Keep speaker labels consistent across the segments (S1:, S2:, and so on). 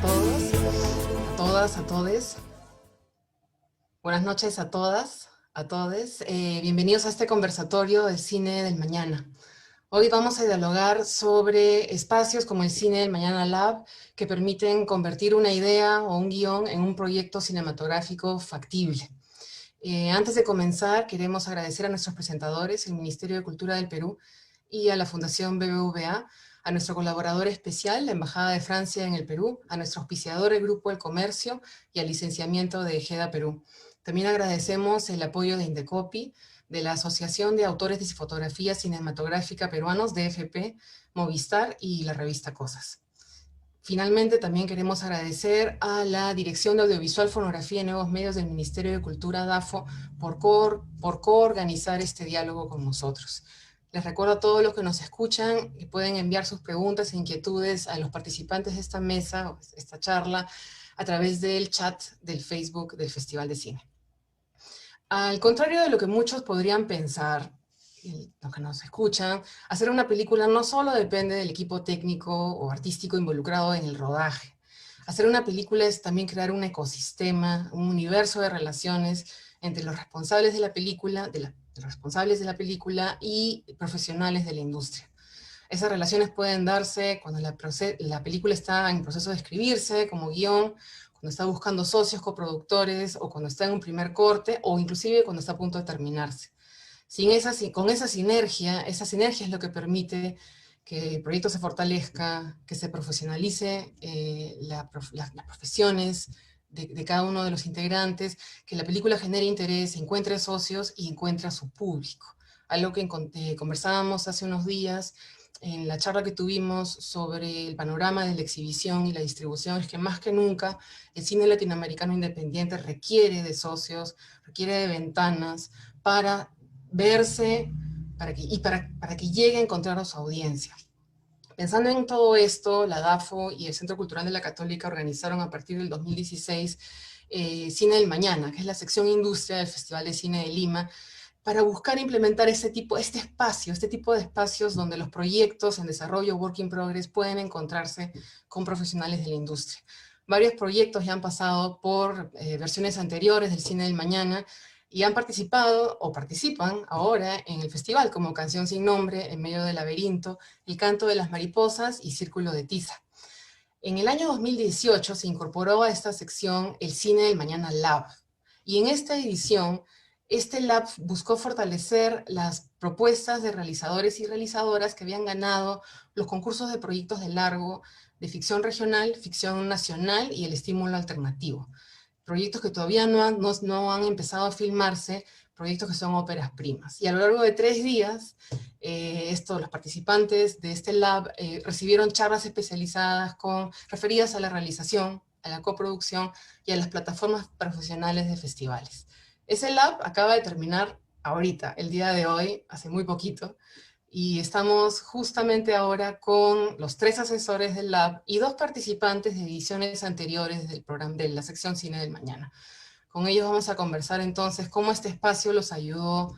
S1: todos, a todas, a todes. Buenas noches a todas, a todes. Bienvenidos a este conversatorio del Cine del Mañana. Hoy vamos a dialogar sobre espacios como el Cine del Mañana Lab que permiten convertir una idea o un guión en un proyecto cinematográfico factible. Antes de comenzar, queremos agradecer a nuestros presentadores, el Ministerio de Cultura del Perú y a la Fundación BBVA, a nuestro colaborador especial, la Embajada de Francia en el Perú, a nuestro auspiciador, el Grupo El Comercio, y al licenciamiento de EGEDA Perú. También agradecemos el apoyo de Indecopi, de la Asociación de Autores de Fotografía Cinematográfica Peruanos, DFP, Movistar y la revista Cosas. Finalmente, también queremos agradecer a la Dirección de Audiovisual, Fonografía y Nuevos Medios del Ministerio de Cultura, DAFO, por coorganizar este diálogo con nosotros. Les recuerdo a todos los que nos escuchan que pueden enviar sus preguntas e inquietudes a los participantes de esta mesa, esta charla, a través del chat del Facebook del Festival de Cine. Al contrario de lo que muchos podrían pensar, los que nos escuchan, hacer una película no solo depende del equipo técnico o artístico involucrado en el rodaje. Hacer una película es también crear un ecosistema, un universo de relaciones entre los responsables de la película, los responsables de la película y profesionales de la industria. Esas relaciones pueden darse cuando la película está en proceso de escribirse, como guión, cuando está buscando socios, coproductores, o cuando está en un primer corte, o inclusive cuando está a punto de terminarse. Con esa sinergia es lo que permite que el proyecto se fortalezca, que se profesionalice las profesiones de cada uno de los integrantes, que la película genere interés, encuentre socios y encuentre a su público. Algo que conversábamos hace unos días en la charla que tuvimos sobre el panorama de la exhibición y la distribución, es que más que nunca el cine latinoamericano independiente requiere de socios, requiere de ventanas para verse para que llegue a encontrar a su audiencia. Pensando en todo esto, la DAFO y el Centro Cultural de la Católica organizaron a partir del 2016 Cine del Mañana, que es la sección industria del Festival de Cine de Lima, para buscar implementar este tipo de espacios donde los proyectos en desarrollo, work in progress, pueden encontrarse con profesionales de la industria. Varios proyectos ya han pasado por versiones anteriores del Cine del Mañana y han participado o participan ahora en el festival, como Canción sin Nombre, En Medio del Laberinto, El Canto de las Mariposas y Círculo de Tiza. En el año 2018 se incorporó a esta sección el Cine del Mañana Lab, y en esta edición este lab buscó fortalecer las propuestas de realizadores y realizadoras que habían ganado los concursos de proyectos de largo de ficción regional, ficción nacional y el estímulo alternativo. Proyectos que todavía no han empezado a filmarse, proyectos que son óperas primas. Y a lo largo de 3 días, los participantes de este lab recibieron charlas especializadas referidas a la realización, a la coproducción y a las plataformas profesionales de festivales. Ese lab acaba de terminar ahorita, el día de hoy, hace muy poquito, y estamos justamente ahora con los 3 asesores del lab y 2 participantes de ediciones anteriores del programa de la sección Cine del Mañana. Con ellos vamos a conversar entonces cómo este espacio los ayudó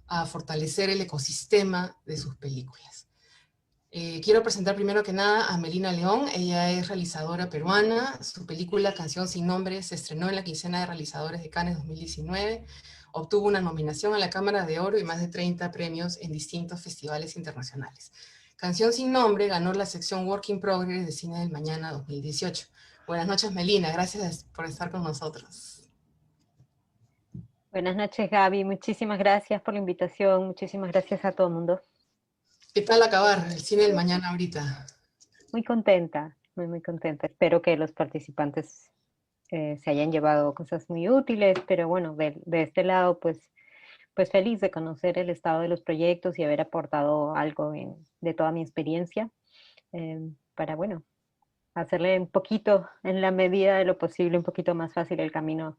S1: a fortalecer el ecosistema de sus películas. Quiero presentar primero que nada a Melina León. Ella es realizadora peruana. Su película Canción sin Nombre se estrenó en la quincena de realizadores de Cannes 2019. Obtuvo una nominación a la Cámara de Oro y más de 30 premios en distintos festivales internacionales. Canción sin Nombre ganó la sección Work in Progress de Cine del Mañana 2018. Buenas noches, Melina. Gracias por estar con nosotros.
S2: Buenas noches, Gaby. Muchísimas gracias por la invitación. Muchísimas gracias a todo el mundo.
S1: ¿Qué tal acabar el Cine del Mañana ahorita?
S2: Muy contenta, muy contenta. Espero que los participantes se hayan llevado cosas muy útiles, pero bueno, de este lado, pues feliz de conocer el estado de los proyectos y haber aportado algo de toda mi experiencia para, bueno, hacerle un poquito, en la medida de lo posible, un poquito más fácil el camino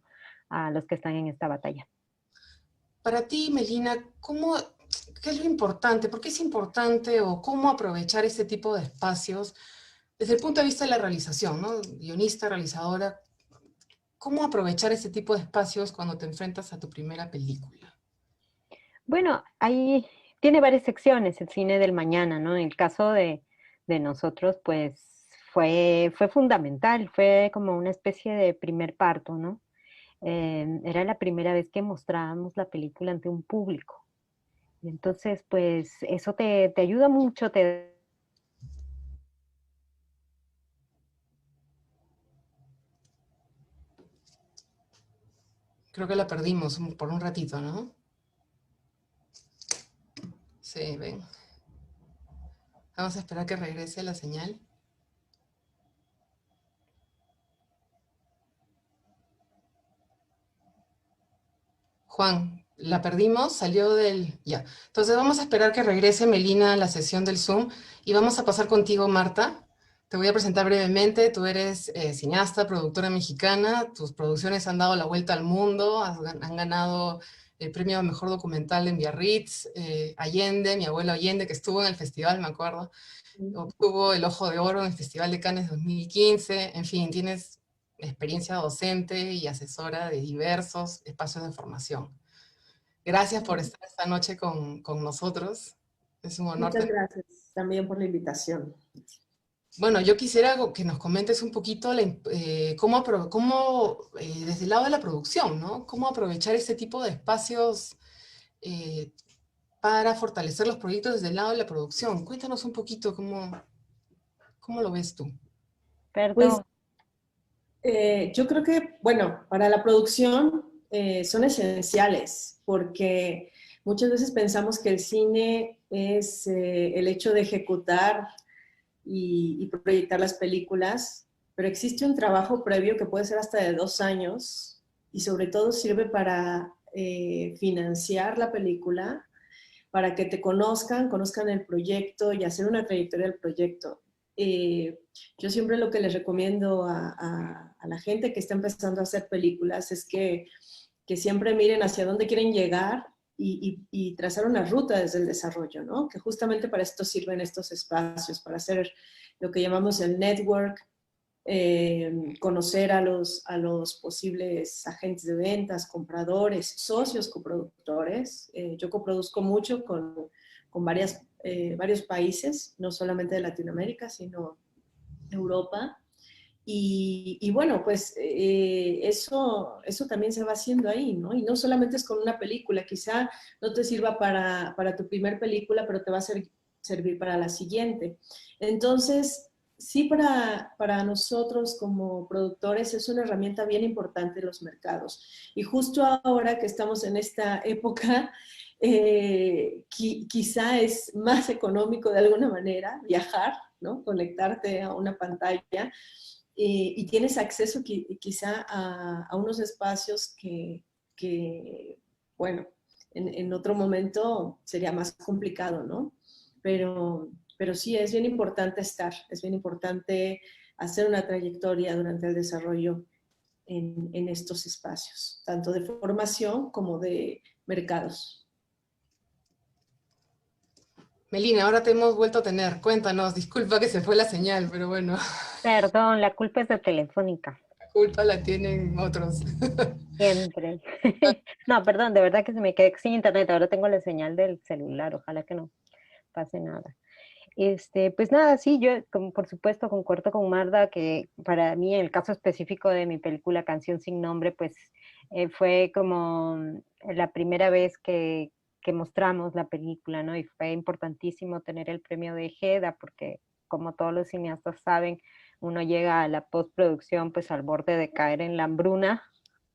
S2: a los que están en esta batalla.
S1: Para ti, Melina, ¿qué es lo importante? ¿Por qué es importante o cómo aprovechar este tipo de espacios desde el punto de vista de la realización, ¿no? Guionista, realizadora, ¿cómo aprovechar este tipo de espacios cuando te enfrentas a tu primera película?
S2: Bueno, ahí tiene varias secciones el cine del mañana, ¿no? En el caso de nosotros, pues fue fundamental, fue como una especie de primer parto, ¿no? Era la primera vez que mostrábamos la película ante un público. Y entonces, pues eso te ayuda mucho, te...
S1: Creo que la perdimos por un ratito, ¿no? Sí, ven. Vamos a esperar que regrese la señal. Juan, la perdimos, salió del... Ya. Entonces vamos a esperar que regrese Melina a la sesión del Zoom y vamos a pasar contigo, Marta. Te voy a presentar brevemente. Tú eres cineasta, productora mexicana. Tus producciones han dado la vuelta al mundo. Han ganado el premio a Mejor Documental en Biarritz. Allende, mi abuelo Allende, que estuvo en el festival, me acuerdo. Obtuvo el Ojo de Oro en el Festival de Cannes 2015. En fin, tienes experiencia docente y asesora de diversos espacios de formación. Gracias por estar esta noche con nosotros. Es un honor
S3: Muchas
S1: tener...
S3: gracias también por la invitación.
S1: Bueno, yo quisiera que nos comentes un poquito desde el lado de la producción, ¿no? Cómo aprovechar este tipo de espacios eh, para fortalecer los proyectos desde el lado de la producción. Cuéntanos un poquito cómo lo ves tú.
S3: Pues
S2: Perdón,
S3: yo creo que, bueno, para la producción son esenciales porque muchas veces pensamos que el cine es el hecho de ejecutar y proyectar las películas, pero existe un trabajo previo que puede ser hasta de 2 años y sobre todo sirve para financiar la película, para que te conozcan el proyecto y hacer una trayectoria del proyecto. Eh, yo siempre lo que les recomiendo a la gente que está empezando a hacer películas es que siempre miren hacia dónde quieren llegar y trazar una ruta desde el desarrollo, ¿no? Que justamente para esto sirven estos espacios, para hacer lo que llamamos el network, conocer a los posibles agentes de ventas, compradores, socios coproductores. Yo coproduzco mucho con varios países, no solamente de Latinoamérica, sino Europa. Y bueno, pues eso también se va haciendo ahí, ¿no? Y no solamente es con una película, quizá no te sirva para tu primer película, pero te va a servir para la siguiente. Entonces, sí, para nosotros como productores es una herramienta bien importante en los mercados. Y justo ahora que estamos en esta época, quizá es más económico de alguna manera viajar, ¿no? Conectarte a una pantalla y tienes acceso quizá a unos espacios que bueno, en otro momento sería más complicado, ¿no? Pero sí, es bien importante es bien importante hacer una trayectoria durante el desarrollo en estos espacios, tanto de formación como de mercados.
S1: Melina, ahora te hemos vuelto a tener. Cuéntanos, disculpa que se fue la señal, pero bueno,
S2: perdón, la culpa es de Telefónica,
S1: la culpa la tienen otros.
S2: siempre. No, perdón, de verdad que se me quedé sin internet, ahora tengo la señal del celular, ojalá que no pase nada. Pues nada, sí, yo por supuesto concuerdo con Marda que para mí, en el caso específico de mi película Canción sin Nombre, pues fue como la primera vez que mostramos la película, ¿no? Y fue importantísimo tener el premio de Ejeda, porque como todos los cineastas saben, uno llega a la postproducción pues al borde de caer en la hambruna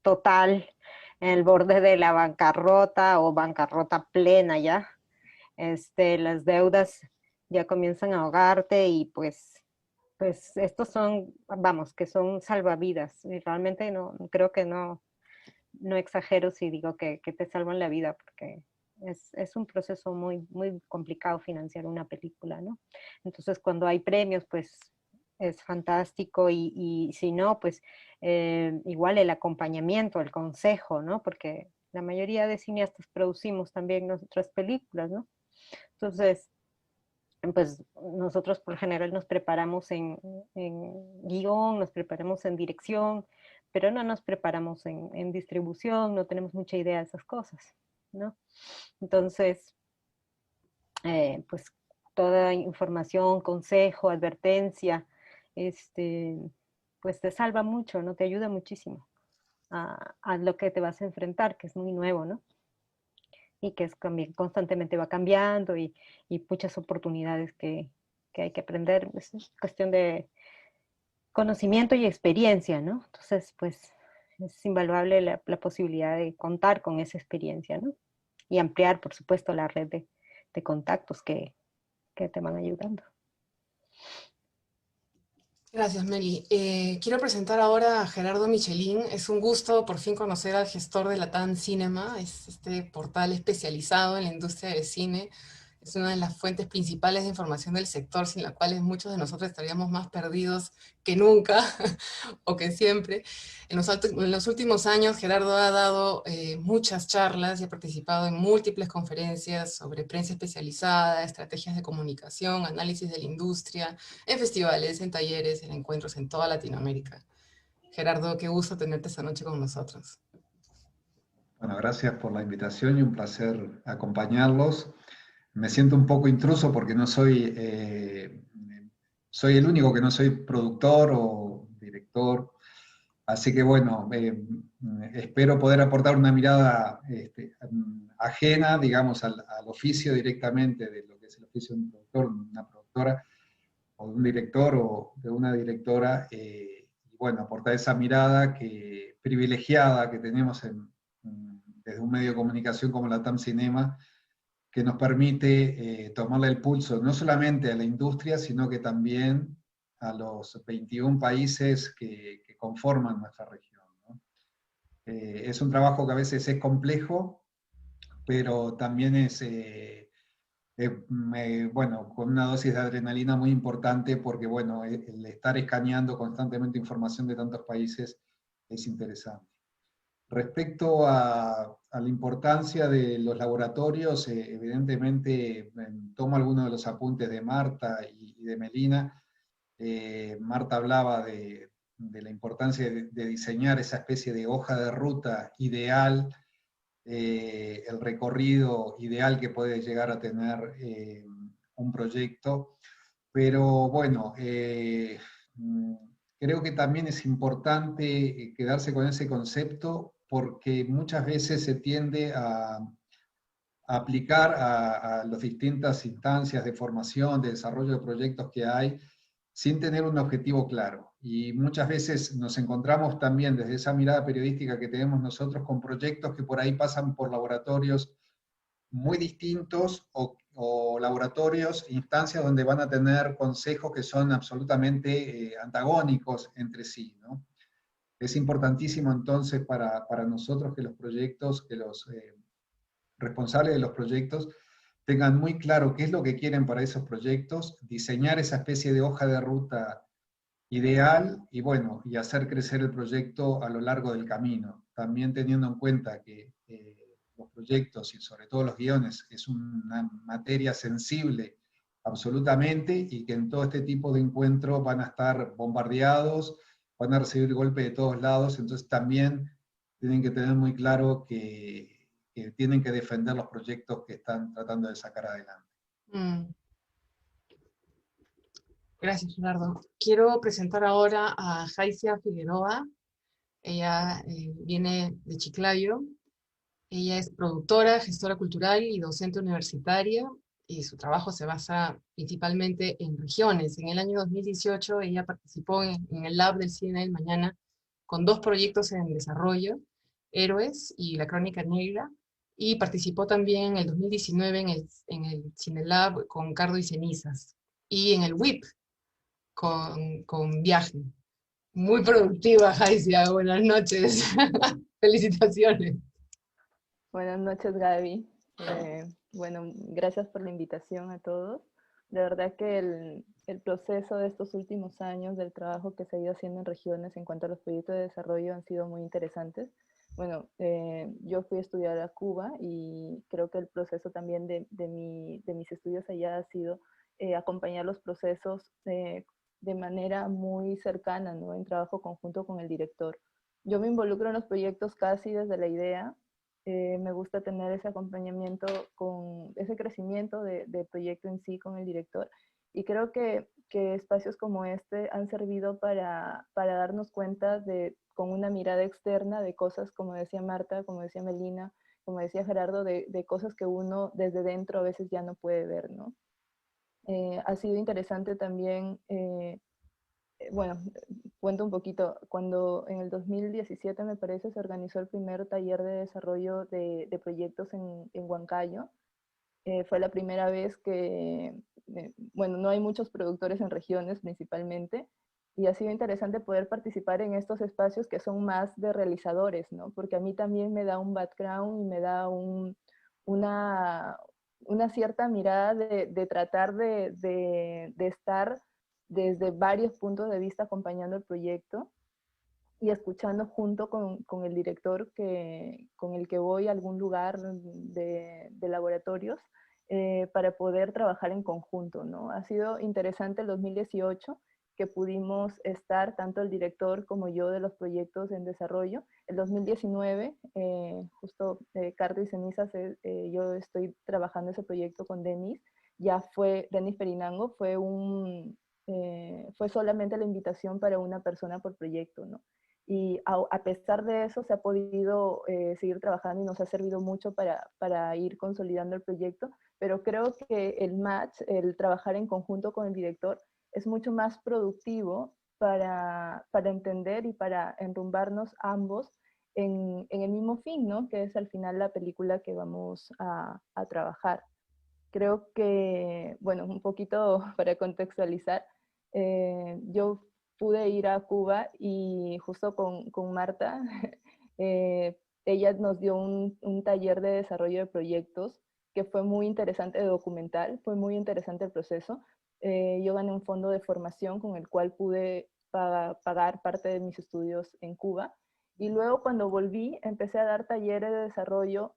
S2: total, en el borde de la bancarrota o bancarrota plena ya. Las deudas ya comienzan a ahogarte y pues estos son, vamos, que son salvavidas. Y realmente no, creo que no exagero si digo que te salvan la vida, porque es un proceso muy, muy complicado financiar una película, ¿no? Entonces cuando hay premios, pues es fantástico y si no, pues igual el acompañamiento, el consejo, ¿no? Porque la mayoría de cineastas producimos también nuestras películas, ¿no? Entonces, pues nosotros por general nos preparamos en guión, nos preparamos en dirección, pero no nos preparamos en distribución, no tenemos mucha idea de esas cosas, ¿no? Entonces, pues toda información, consejo, advertencia este, pues te salva mucho, ¿no? Te ayuda muchísimo a lo que te vas a enfrentar, que es muy nuevo, ¿no? Y que es también constantemente va cambiando y muchas oportunidades que hay que aprender. Es cuestión de conocimiento y experiencia, ¿no? Entonces, pues es invaluable la posibilidad de contar con esa experiencia, ¿no? Y ampliar, por supuesto, la red de contactos que te van ayudando.
S1: Gracias, Meli. Quiero presentar ahora a Gerardo Michelin. Es un gusto por fin conocer al gestor de Latam Cinema. Es este portal especializado en la industria del cine. Es una de las fuentes principales de información del sector, sin la cual muchos de nosotros estaríamos más perdidos que nunca o que siempre. En los últimos años, Gerardo ha dado muchas charlas y ha participado en múltiples conferencias sobre prensa especializada, estrategias de comunicación, análisis de la industria, en festivales, en talleres, en encuentros en toda Latinoamérica. Gerardo, qué gusto tenerte esta noche con nosotros.
S4: Bueno, gracias por la invitación y un placer acompañarlos. Me siento un poco intruso porque no soy el único que no soy productor o director. Así que bueno, espero poder aportar una mirada ajena, digamos, al oficio directamente de lo que es el oficio de un productor, una productora, o de un director o de una directora, y bueno, aportar esa mirada privilegiada que tenemos desde un medio de comunicación como la TAM Cinema, que nos permite tomarle el pulso no solamente a la industria, sino que también a los 21 países que conforman nuestra región, ¿no? Es un trabajo que a veces es complejo, pero también es, bueno, con una dosis de adrenalina muy importante, porque bueno, el estar escaneando constantemente información de tantos países es interesante. Respecto a la importancia de los laboratorios, evidentemente tomo algunos de los apuntes de Marta y de Melina. Marta hablaba de la importancia de diseñar esa especie de hoja de ruta ideal, el recorrido ideal que puede llegar a tener un proyecto. Pero bueno, creo que también es importante quedarse con ese concepto porque muchas veces se tiende a aplicar a las distintas instancias de formación, de desarrollo de proyectos que hay, sin tener un objetivo claro. Y muchas veces nos encontramos también desde esa mirada periodística que tenemos nosotros con proyectos que por ahí pasan por laboratorios muy distintos o laboratorios, instancias donde van a tener consejos que son absolutamente antagónicos entre sí, ¿no? Es importantísimo entonces para nosotros que los proyectos, que los responsables de los proyectos tengan muy claro qué es lo que quieren para esos proyectos, diseñar esa especie de hoja de ruta ideal y bueno, y hacer crecer el proyecto a lo largo del camino. También teniendo en cuenta que los proyectos y sobre todo los guiones es una materia sensible absolutamente y que en todo este tipo de encuentros van a estar bombardeados, van a recibir golpes de todos lados, entonces también tienen que tener muy claro que tienen que defender los proyectos que están tratando de sacar adelante.
S1: Mm. Gracias, Gerardo. Quiero presentar ahora a Jaicia Figueroa. Ella viene de Chiclayo. Ella es productora, gestora cultural y docente universitaria, y su trabajo se basa principalmente en regiones. En el año 2018 ella participó en el Lab del Cine del Mañana con dos proyectos en desarrollo, Héroes y La Crónica Negra, y participó también en el 2019 en el CineLab con Cardo y Cenizas, y en el WIP con Viaje. Muy productiva, Jaicia. Buenas noches. Felicitaciones.
S5: Buenas noches, Gaby. Bueno, gracias por la invitación a todos. De verdad que el proceso de estos últimos años del trabajo que se ha ido haciendo en regiones en cuanto a los proyectos de desarrollo han sido muy interesantes. Bueno, yo fui a estudiar a Cuba y creo que el proceso también de mis estudios allá ha sido acompañar los procesos de manera muy cercana, ¿no? En trabajo conjunto con el director. Yo me involucro en los proyectos casi desde la idea. Me gusta tener ese acompañamiento con ese crecimiento del proyecto en sí con el director Y creo que espacios como este han servido para darnos cuenta con una mirada externa de cosas, como decía Marta, como decía Melina, como decía Gerardo, de cosas que uno desde dentro a veces ya no puede ver, ¿no? Ha sido interesante también, bueno, cuento un poquito, cuando en el 2017 me parece se organizó el primer taller de desarrollo de proyectos en Huancayo. Fue la primera vez que, bueno, no hay muchos productores en regiones principalmente, y ha sido interesante poder participar en estos espacios que son más de realizadores, ¿no? Porque a mí también me da un background y me da una, una cierta mirada de tratar de estar desde varios puntos de vista acompañando el proyecto y escuchando junto con el director con el que voy a algún lugar de laboratorios para poder trabajar en conjunto, ¿no? Ha sido interesante el 2018 que pudimos estar, tanto el director como yo, de los proyectos en desarrollo. El 2019, justo Cardo y Cenizas, yo estoy trabajando ese proyecto con Denis, ya fue, Denis Perinango, fue solamente la invitación para una persona por proyecto, ¿no? Y a pesar de eso se ha podido seguir trabajando y nos ha servido mucho para ir consolidando el proyecto, pero creo que el match, el trabajar en conjunto con el director, es mucho más productivo para entender y para enrumbarnos ambos en el mismo fin, ¿no? Que es al final la película que vamos a trabajar. Creo que, bueno, un poquito para contextualizar, yo pude ir a Cuba y justo con Marta, ella nos dio un taller de desarrollo de proyectos que fue muy interesante, de documental, fue muy interesante el proceso. Yo gané un fondo de formación con el cual pude pagar parte de mis estudios en Cuba. Y luego cuando volví, empecé a dar talleres de desarrollo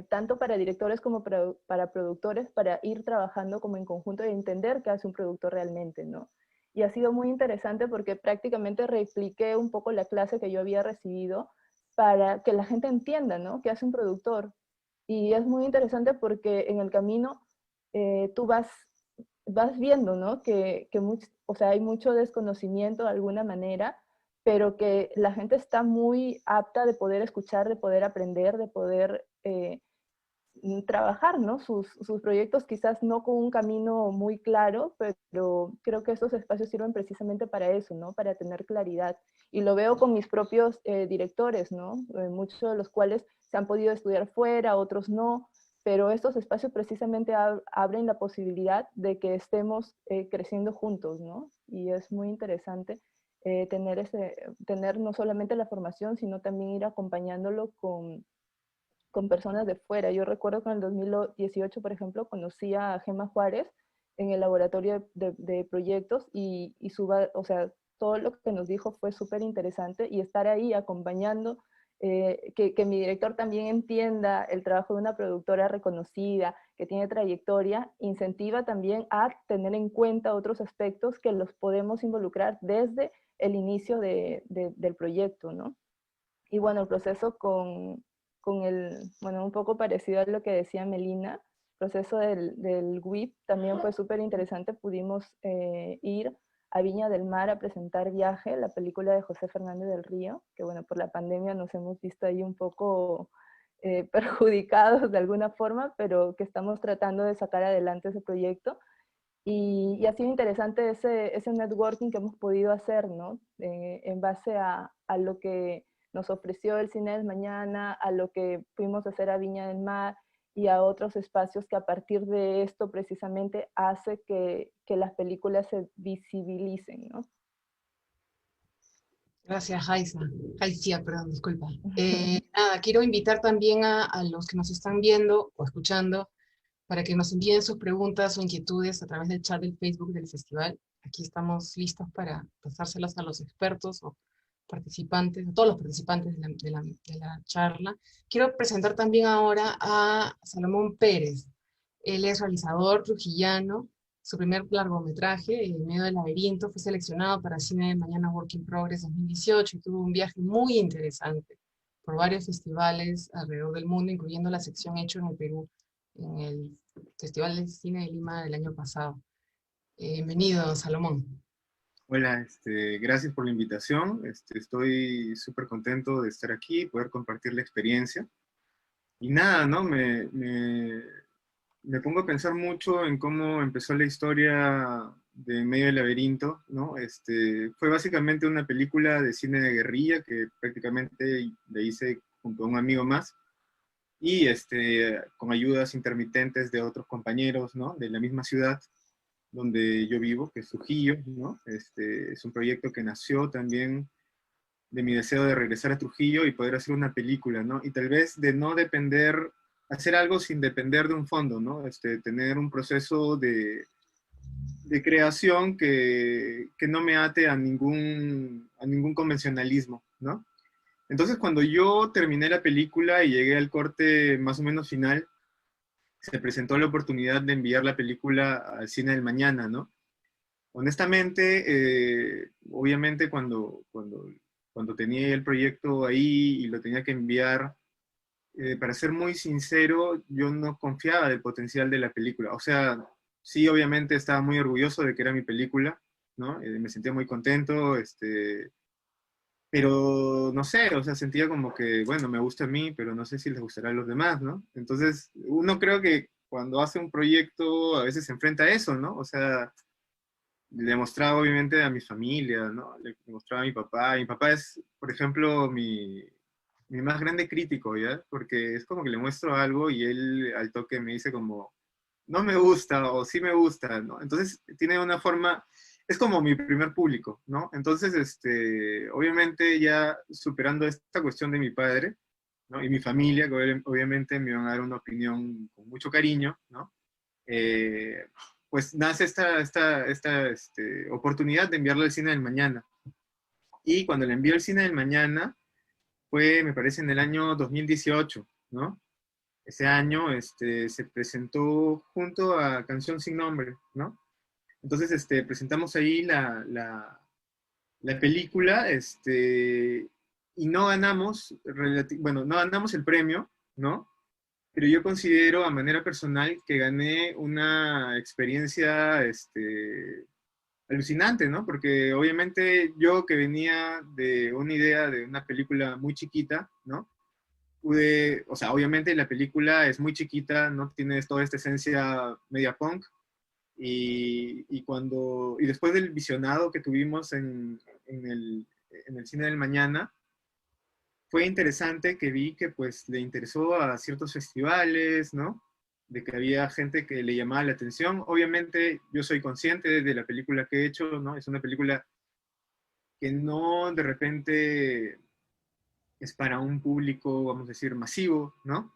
S5: tanto para directores como para productores, para ir trabajando como en conjunto y entender qué hace un productor realmente, ¿no? Y ha sido muy interesante porque prácticamente repliqué un poco la clase que yo había recibido para que la gente entienda, ¿no? Qué hace un productor. Y es muy interesante porque en el camino tú vas viendo, ¿no? O sea, hay mucho desconocimiento de alguna manera, pero que la gente está muy apta de poder escuchar, de poder aprender, de poder trabajar, ¿no? Sus proyectos quizás no con un camino muy claro, pero creo que estos espacios sirven precisamente para eso, ¿no? Para tener claridad. Y lo veo con mis propios directores, ¿no? Muchos de los cuales se han podido estudiar fuera, otros no, pero estos espacios precisamente abren la posibilidad de que estemos creciendo juntos, ¿no? Y es muy interesante tener no solamente la formación, sino también ir acompañándolo con personas de fuera. Yo recuerdo que en el 2018, por ejemplo, conocí a Gemma Juárez en el laboratorio de proyectos y o sea, todo lo que nos dijo fue súper interesante y estar ahí acompañando, que mi director también entienda el trabajo de una productora reconocida, que tiene trayectoria, incentiva también a tener en cuenta otros aspectos que los podemos involucrar desde el inicio del proyecto, ¿no? Y bueno, el proceso bueno, un poco parecido a lo que decía Melina, el proceso del WIP también fue súper interesante. Pudimos ir a Viña del Mar a presentar Viaje, la película de José Fernández del Río, que bueno, por la pandemia nos hemos visto ahí un poco perjudicados de alguna forma, pero que estamos tratando de sacar adelante ese proyecto. Y ha sido interesante ese networking que hemos podido hacer, ¿no? En base a lo que nos ofreció el Cine del Mañana, a lo que fuimos a hacer a Viña del Mar y a otros espacios que a partir de esto precisamente hace que las películas se visibilicen, ¿no?
S1: Gracias, Jaisa. Jaicia, perdón, disculpa. Nada, quiero invitar también a los que nos están viendo o escuchando para que nos envíen sus preguntas o inquietudes a través del chat del Facebook del festival. Aquí estamos listos para pasárselas a los expertos o participantes, a todos los participantes de la charla. Quiero presentar también ahora a Salomón Pérez. Él es realizador trujillano. Su primer largometraje, En medio del laberinto, fue seleccionado para Cine de Mañana Work in Progress 2018 y tuvo un viaje muy interesante por varios festivales alrededor del mundo, incluyendo la sección Hecho en el Perú, en el Festival de Cine de Lima del año pasado. Bienvenido, Salomón.
S6: Hola, gracias por la invitación. Estoy súper contento de estar aquí, poder compartir la experiencia. Y nada, ¿no? Me pongo a pensar mucho en cómo empezó la historia de Medio del Laberinto, ¿no? Fue básicamente una película de cine de guerrilla que prácticamente le hice junto a un amigo más y con ayudas intermitentes de otros compañeros, ¿no? De la misma ciudad donde yo vivo, que es Trujillo, ¿no? Es un proyecto que nació también de mi deseo de regresar a Trujillo y poder hacer una película, ¿no? Y tal vez de no depender, hacer algo sin depender de un fondo, ¿no? Tener un proceso de creación que no me ate a ningún convencionalismo, ¿no? Entonces, cuando yo terminé la película y llegué al corte más o menos final, se presentó la oportunidad de enviar la película al cine del mañana, ¿no? Honestamente, obviamente cuando tenía el proyecto ahí y lo tenía que enviar, para ser muy sincero, yo no confiaba del potencial de la película. O sea, sí, obviamente estaba muy orgulloso de que era mi película, ¿no? Me sentía muy contento, pero no sé, o sea, sentía como que, bueno, me gusta a mí, pero no sé si les gustará a los demás, ¿no? Entonces, uno creo que cuando hace un proyecto a veces se enfrenta a eso, ¿no? O sea, le mostraba obviamente a mi familia, ¿no? Le mostraba a mi papá. Mi papá es, por ejemplo, mi más grande crítico, ¿ya? Porque es como que le muestro algo y él al toque me dice como, no me gusta o sí me gusta, ¿no? Entonces tiene una forma, es como mi primer público, ¿no? Entonces, obviamente ya superando esta cuestión de mi padre, ¿no? Y mi familia, que obviamente me van a dar una opinión con mucho cariño, ¿no? Pues nace esta oportunidad de enviarlo al cine del mañana. Y cuando le envió al cine del mañana, fue, me parece, en el año 2018, ¿no? Ese año se presentó junto a Canción Sin Nombre, ¿no? Entonces presentamos ahí la película y no ganamos, bueno, no ganamos el premio, ¿no? Pero yo considero a manera personal que gané una experiencia alucinante, ¿no? Porque obviamente yo que venía de una idea de una película muy chiquita, ¿no? Pude, o sea, obviamente la película es muy chiquita, no tiene toda esta esencia media punk, y después del visionado que tuvimos en el cine del mañana, fue interesante que vi que pues le interesó a ciertos festivales, ¿no? De que había gente que le llamaba la atención. Obviamente yo soy consciente de la película que he hecho, ¿no? Es una película que no de repente es para un público, vamos a decir, masivo, ¿no?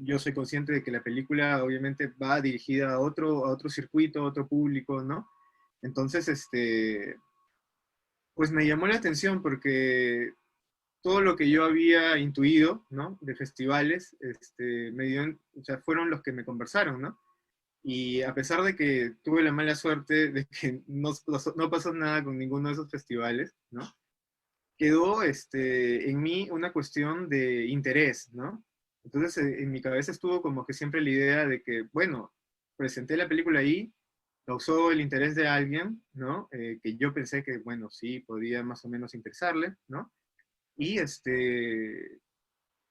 S6: Yo soy consciente de que la película obviamente va dirigida a otro circuito, a otro público, ¿no? Entonces, pues me llamó la atención porque todo lo que yo había intuido, ¿no? De festivales, o sea, fueron los que me conversaron, ¿no? Y a pesar de que tuve la mala suerte de que no pasó nada con ninguno de esos festivales, ¿no? Quedó en mí una cuestión de interés, ¿no? Entonces, en mi cabeza estuvo como que siempre la idea de que, bueno, presenté la película ahí, causó el interés de alguien, ¿no? Que yo pensé que, bueno, sí, podía más o menos interesarle, ¿no? Y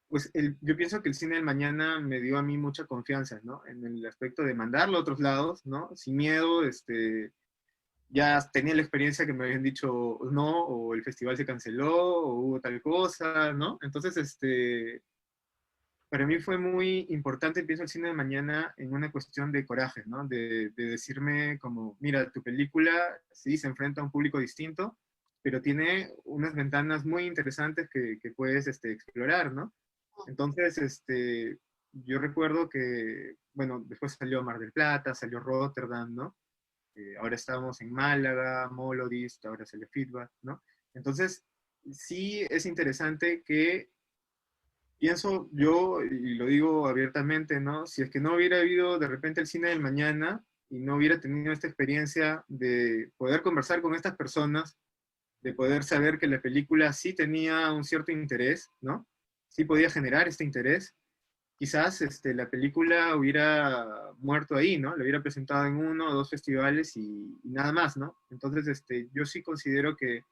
S6: pues yo pienso que el cine del mañana me dio a mí mucha confianza, ¿no? En el aspecto de mandarlo a otros lados, ¿no? Sin miedo, ya tenía la experiencia que me habían dicho no, o el festival se canceló, o hubo tal cosa, ¿no? Entonces, para mí fue muy importante, pienso el cine de mañana en una cuestión de coraje, ¿no? De decirme como, mira, tu película sí se enfrenta a un público distinto, pero tiene unas ventanas muy interesantes que puedes explorar, ¿no? Entonces, yo recuerdo que, bueno, después salió Mar del Plata, salió Rotterdam, ¿no? Ahora estamos en Málaga, Molodist, ahora salió Feedback, ¿no? Entonces, sí es interesante que pienso yo, y lo digo abiertamente, ¿no? Si es que no hubiera habido de repente el cine del mañana y no hubiera tenido esta experiencia de poder conversar con estas personas, de poder saber que la película sí tenía un cierto interés, ¿no? Sí podía generar este interés, quizás la película hubiera muerto ahí, ¿no? La hubiera presentado en 1 o 2 festivales y nada más, ¿no? Entonces, yo sí considero que,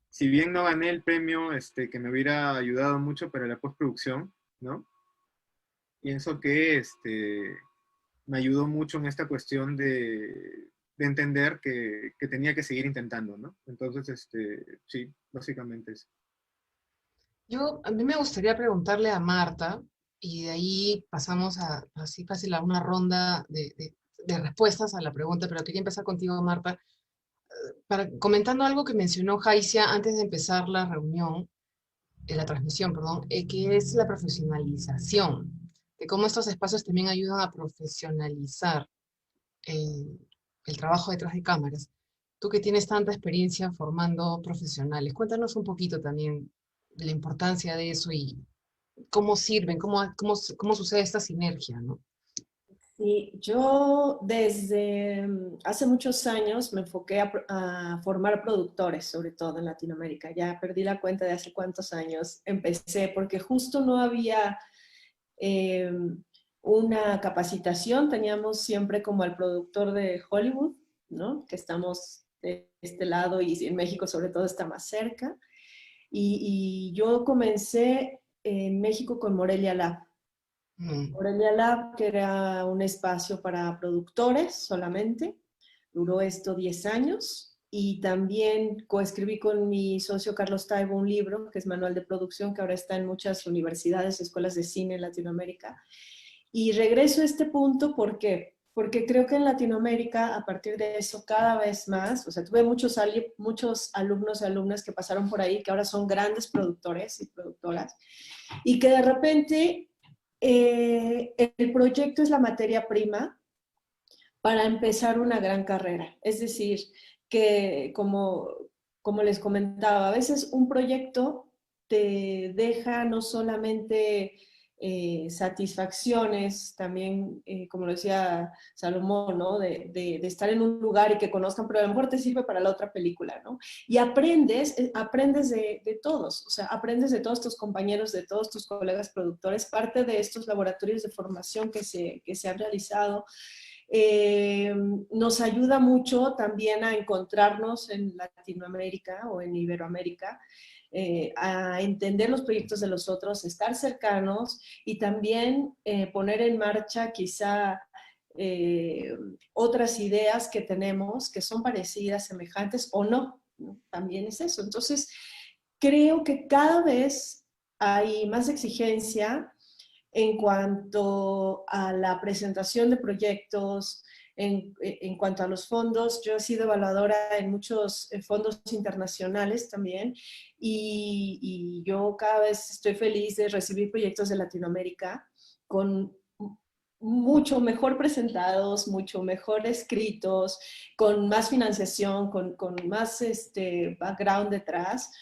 S6: si bien no gané el premio que me hubiera ayudado mucho para la postproducción, ¿no? Pienso que me ayudó mucho en esta cuestión de entender que tenía que seguir intentando, ¿no? Entonces, sí, básicamente eso.
S1: A mí me gustaría preguntarle a Marta, y de ahí pasamos a así fácil a una ronda de respuestas a la pregunta, pero quería empezar contigo, Marta, comentando algo que mencionó Jaicia antes de empezar la reunión, la transmisión, perdón, que es la profesionalización, de cómo estos espacios también ayudan a profesionalizar eh, el trabajo detrás de cámaras. Tú que tienes tanta experiencia formando profesionales, cuéntanos un poquito también de la importancia de eso y cómo sirven, cómo sucede esta sinergia, ¿no?
S3: Sí, yo desde hace muchos años me enfoqué a formar productores, sobre todo en Latinoamérica. Ya perdí la cuenta de hace cuántos años empecé, porque justo no había eh, una capacitación. Teníamos siempre como al productor de Hollywood, ¿no? Que estamos de este lado y en México sobre todo está más cerca. Y yo comencé en México con Morelia Lab.
S1: Mm.
S3: Morelia Lab, que era un espacio para productores solamente. Duró esto 10 años. Y también coescribí con mi socio Carlos Taibo un libro, que es Manual de Producción, que ahora está en muchas universidades, escuelas de cine en Latinoamérica. Y regreso a este punto, ¿por qué? Porque creo que en Latinoamérica, a partir de eso, cada vez más, o sea, tuve muchos alumnos y alumnas que pasaron por ahí, que ahora son grandes productores y productoras, y que de repente el proyecto es la materia prima para empezar una gran carrera. Es decir, que como les comentaba, a veces un proyecto te deja no solamente satisfacciones, también, como lo decía Salomón, ¿no? De estar en un lugar y que conozcan, pero a lo mejor te sirve para la otra película, ¿no? Y aprendes de todos, o sea, aprendes de todos tus compañeros, de todos tus colegas productores, parte de estos laboratorios de formación que se han realizado. Nos ayuda mucho también a encontrarnos en Latinoamérica o en Iberoamérica, a entender los proyectos de los otros, estar cercanos y también poner en marcha quizá otras ideas que tenemos que son parecidas, semejantes o no. También es eso. Entonces, creo que cada vez hay más exigencia en cuanto a la presentación de proyectos, en cuanto a los fondos. Yo he sido evaluadora en muchos fondos internacionales también y yo cada vez estoy feliz de recibir proyectos de Latinoamérica con mucho mejor presentados, mucho mejor escritos, con más financiación, con más background detrás.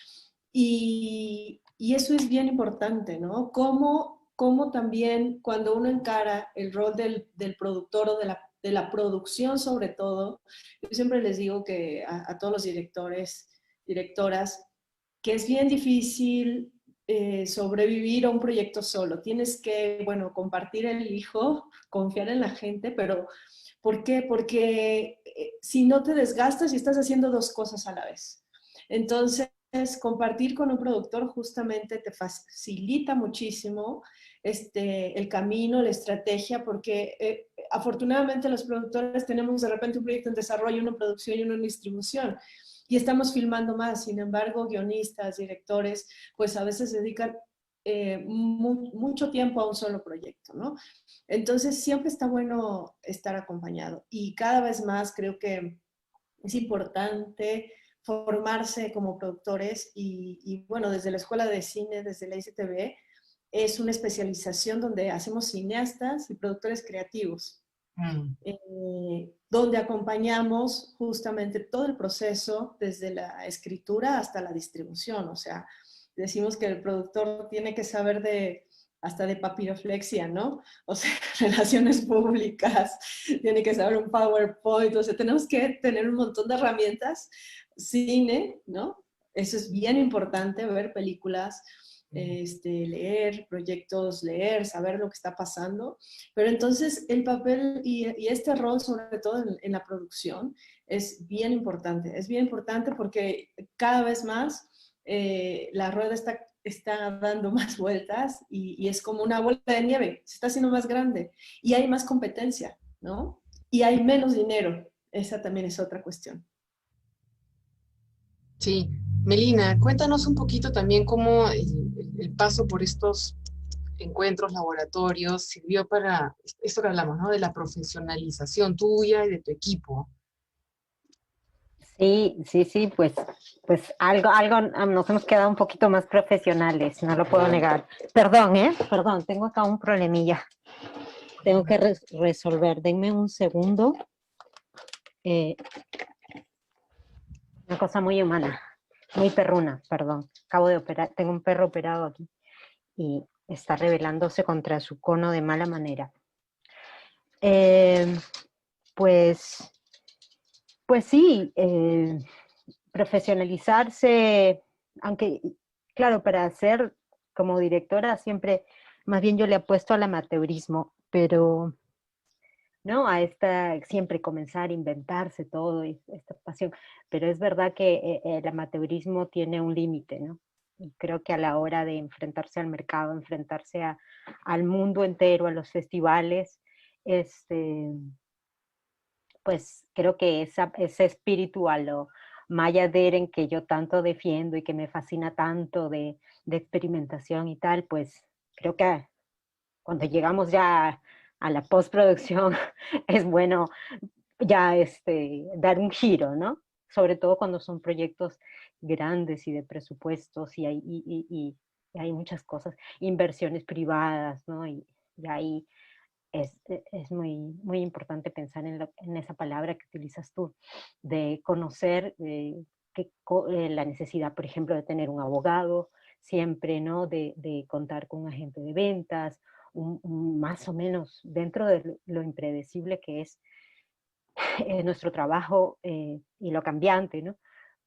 S3: Y eso es bien importante, ¿no? Cómo también cuando uno encara el rol del productor o de la producción sobre todo, yo siempre les digo que a todos los directores, directoras, que es bien difícil sobrevivir a un proyecto solo. Tienes que, bueno, compartir el hijo, confiar en la gente, pero ¿por qué? Porque si no te desgastas y estás haciendo dos cosas a la vez. Entonces, compartir con un productor justamente te facilita muchísimo el camino, la estrategia, porque afortunadamente los productores tenemos de repente un proyecto en desarrollo, una producción y una en distribución y estamos filmando más. Sin embargo, guionistas, directores, pues a veces dedican mucho tiempo a un solo proyecto, ¿no? Entonces, siempre está bueno estar acompañado y cada vez más creo que es importante formarse como productores y bueno, desde la Escuela de Cine, desde la ICTV, es una especialización donde hacemos cineastas y productores creativos. Donde acompañamos justamente todo el proceso desde la escritura hasta la distribución. O sea, decimos que el productor tiene que saber hasta de papiroflexia, ¿no? O sea, relaciones públicas, tiene que saber un PowerPoint, o sea, tenemos que tener un montón de herramientas, cine, ¿no? Eso es bien importante, ver películas, leer proyectos, saber lo que está pasando. Pero entonces el papel y este rol, sobre todo en la producción, es bien importante. Es bien importante porque cada vez más la rueda está dando más vueltas y es como una bola de nieve, se está haciendo más grande y hay más competencia, ¿no? Y hay menos dinero. Esa también es otra cuestión.
S1: Sí. Melina, cuéntanos un poquito también cómo el paso por estos encuentros, laboratorios, sirvió para esto que hablamos, ¿no? De la profesionalización tuya y de tu equipo.
S2: Sí, sí, sí, pues algo nos hemos quedado un poquito más profesionales, no lo puedo negar. Perdón, perdón, tengo acá un problemilla. Tengo que resolver, denme un segundo. Una cosa muy humana, muy perruna, perdón. Acabo de operar, tengo un perro operado aquí y está rebelándose contra su cono de mala manera. Pues sí, profesionalizarse, aunque, claro, para ser como directora siempre, más bien yo le apuesto al amateurismo, pero ¿no? A esta, siempre comenzar a inventarse todo, y esta pasión, pero es verdad que el amateurismo tiene un límite, ¿no? Y creo que a la hora de enfrentarse al mercado, enfrentarse al mundo entero, a los festivales, este, pues creo que ese espíritu a lo Maya Deren que yo tanto defiendo y que me fascina tanto de experimentación y tal, pues creo que cuando llegamos ya a la postproducción es bueno ya dar un giro, ¿no? Sobre todo cuando son proyectos grandes y de presupuestos y hay muchas cosas, inversiones privadas, ¿no? Y ahí es muy importante pensar en esa palabra que utilizas tú, de conocer la necesidad, por ejemplo, de tener un abogado, siempre, ¿no? De contar con un agente de ventas, más o menos dentro de lo impredecible que es nuestro trabajo y lo cambiante, ¿no?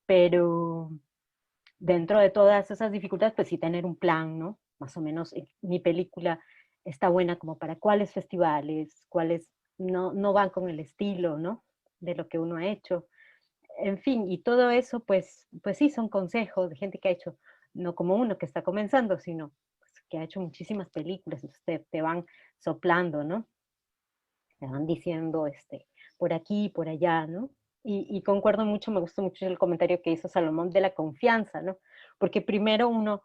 S2: Pero dentro de todas esas dificultades, pues sí tener un plan, ¿no? Más o menos mi película está buena como para cuáles festivales, cuáles no van con el estilo, ¿no? De lo que uno ha hecho. En fin, y todo eso, pues sí, son consejos de gente que ha hecho, no como uno que está comenzando, sino pues, que ha hecho muchísimas películas, entonces te van soplando, ¿no? Te van diciendo, por aquí, por allá, ¿no? Y concuerdo mucho, me gustó mucho el comentario que hizo Salomón de la confianza, ¿no? Porque primero uno,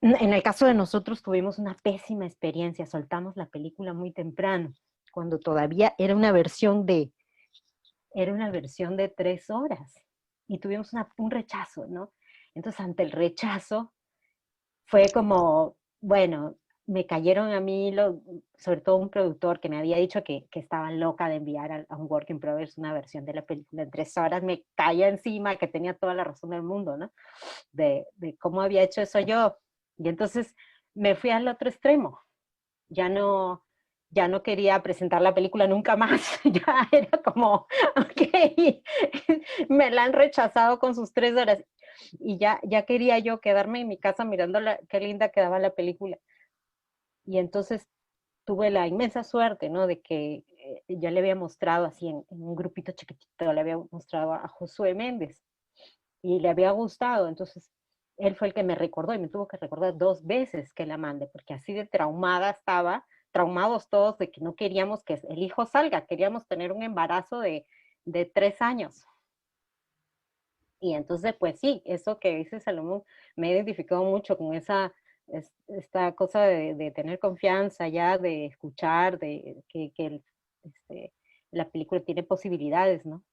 S2: en el caso de nosotros tuvimos una pésima experiencia, soltamos la película muy temprano, cuando todavía era una versión de 3 horas y tuvimos un rechazo, ¿no? Entonces ante el rechazo fue como, bueno, me cayeron a mí, sobre todo un productor que me había dicho que estaba loca de enviar a un work in progress una versión de la película en 3 horas, me caía encima que tenía toda la razón del mundo, ¿no? De cómo había hecho eso yo. Y entonces me fui al otro extremo. Ya no quería presentar la película nunca más. Ya era como, ok, me la han rechazado con sus 3 horas. Y ya quería yo quedarme en mi casa mirando qué linda quedaba la película. Y entonces tuve la inmensa suerte, ¿no? De que ya le había mostrado así en un grupito chiquitito, le había mostrado a Josué Méndez y le había gustado. Entonces él fue el que me recordó y me tuvo que recordar 2 veces que la mande, porque así de traumada estaba, traumados todos de que no queríamos que el hijo salga, queríamos tener un embarazo de 3 años. Y entonces, pues sí, eso que dice Salomón, me he identificado mucho con esta cosa de tener confianza ya, de escuchar, de que la película tiene posibilidades, ¿no?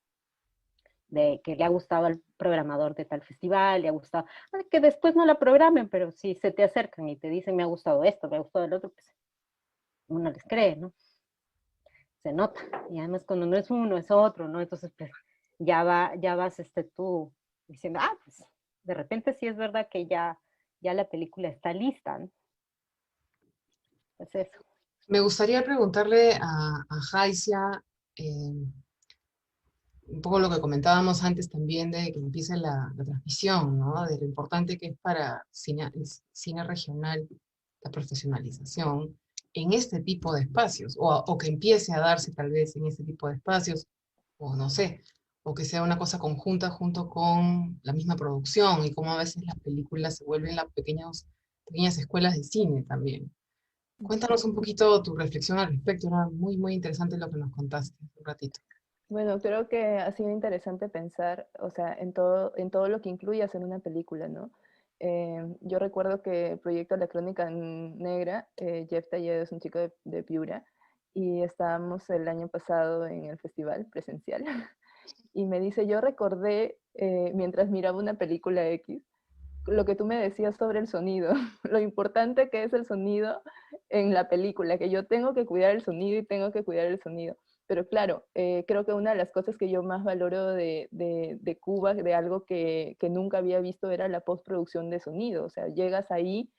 S2: De que le ha gustado al programador de tal festival, le ha gustado, que después no la programen, pero si se te acercan y te dicen me ha gustado esto, me ha gustado el otro, pues uno les cree, ¿no? Se nota. Y además cuando no es uno, es otro, ¿no? Entonces, pues ya vas tú diciendo, pues de repente sí es verdad que ya la película está lista, ¿no? Es eso.
S1: Me gustaría preguntarle a Jaicia, un poco lo que comentábamos antes también de que empiece la transmisión, ¿no? De lo importante que es para cine regional la profesionalización en este tipo de espacios, o que empiece a darse tal vez en este tipo de espacios, o no sé, o que sea una cosa conjunta junto con la misma producción, y cómo a veces las películas se vuelven las pequeñas escuelas de cine también. Cuéntanos un poquito tu reflexión al respecto, era muy, muy interesante lo que nos contaste hace un ratito.
S5: Bueno, creo que ha sido interesante pensar, o sea, en todo lo que incluye hacer una película, ¿no? Yo recuerdo que el proyecto La Crónica Negra, Jeff Talledo es un chico de Piura, y estábamos el año pasado en el festival presencial, y me dice, yo recordé, mientras miraba una película X, lo que tú me decías sobre el sonido, lo importante que es el sonido en la película, que yo tengo que cuidar el sonido y tengo que cuidar el sonido. Pero claro, creo que una de las cosas que yo más valoro de Cuba, de algo que nunca había visto, era la postproducción de sonido. O sea, llegas ahí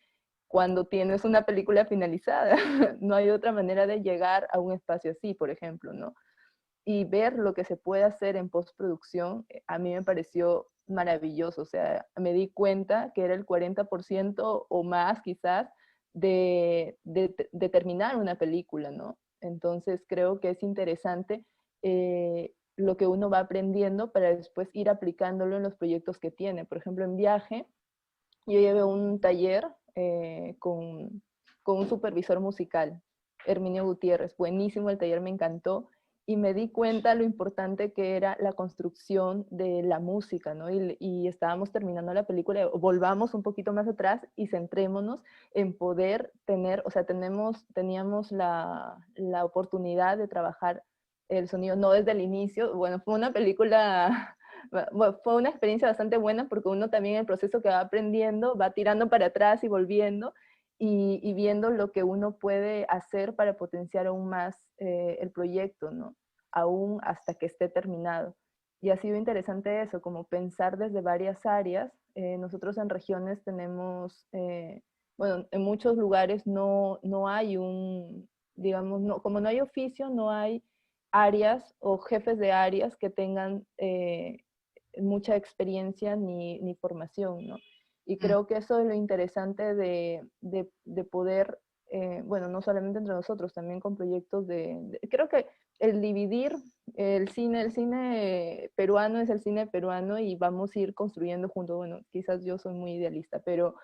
S5: cuando tienes una película finalizada. No hay otra manera de llegar a un espacio así, por ejemplo, ¿no? Y ver lo que se puede hacer en postproducción, a mí me pareció maravilloso. O sea, me di cuenta que era el 40% o más quizás de terminar una película, ¿no? Entonces creo que es interesante lo que uno va aprendiendo para después ir aplicándolo en los proyectos que tiene. Por ejemplo, en Viaje, yo llevé un taller con un supervisor musical, Herminio Gutiérrez. Buenísimo el taller, me encantó. Y me di cuenta lo importante que era la construcción de la música, ¿no? Y estábamos terminando la película, volvamos un poquito más atrás y centrémonos en poder tener, o sea, teníamos la oportunidad de trabajar el sonido, no desde el inicio. Bueno, fue una película bueno, fue una experiencia bastante buena porque uno también en el proceso que va aprendiendo va tirando para atrás y volviendo y viendo lo que uno puede hacer para potenciar aún más el proyecto, ¿no? Aún hasta que esté terminado. Y ha sido interesante eso, como pensar desde varias áreas. Nosotros en regiones tenemos, bueno, en muchos lugares no hay digamos, no, como no hay oficio, no hay áreas o jefes de áreas que tengan mucha experiencia ni formación, ¿no? Y creo que eso es lo interesante de poder, bueno, no solamente entre nosotros, también con proyectos creo que el dividir el cine peruano es el cine peruano y vamos a ir construyendo juntos. Bueno, quizás yo soy muy idealista, pero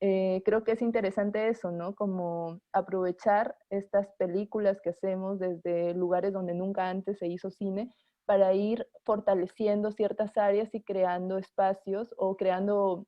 S5: creo que es interesante eso, ¿no? Como aprovechar estas películas que hacemos desde lugares donde nunca antes se hizo cine para ir fortaleciendo ciertas áreas y creando espacios o creando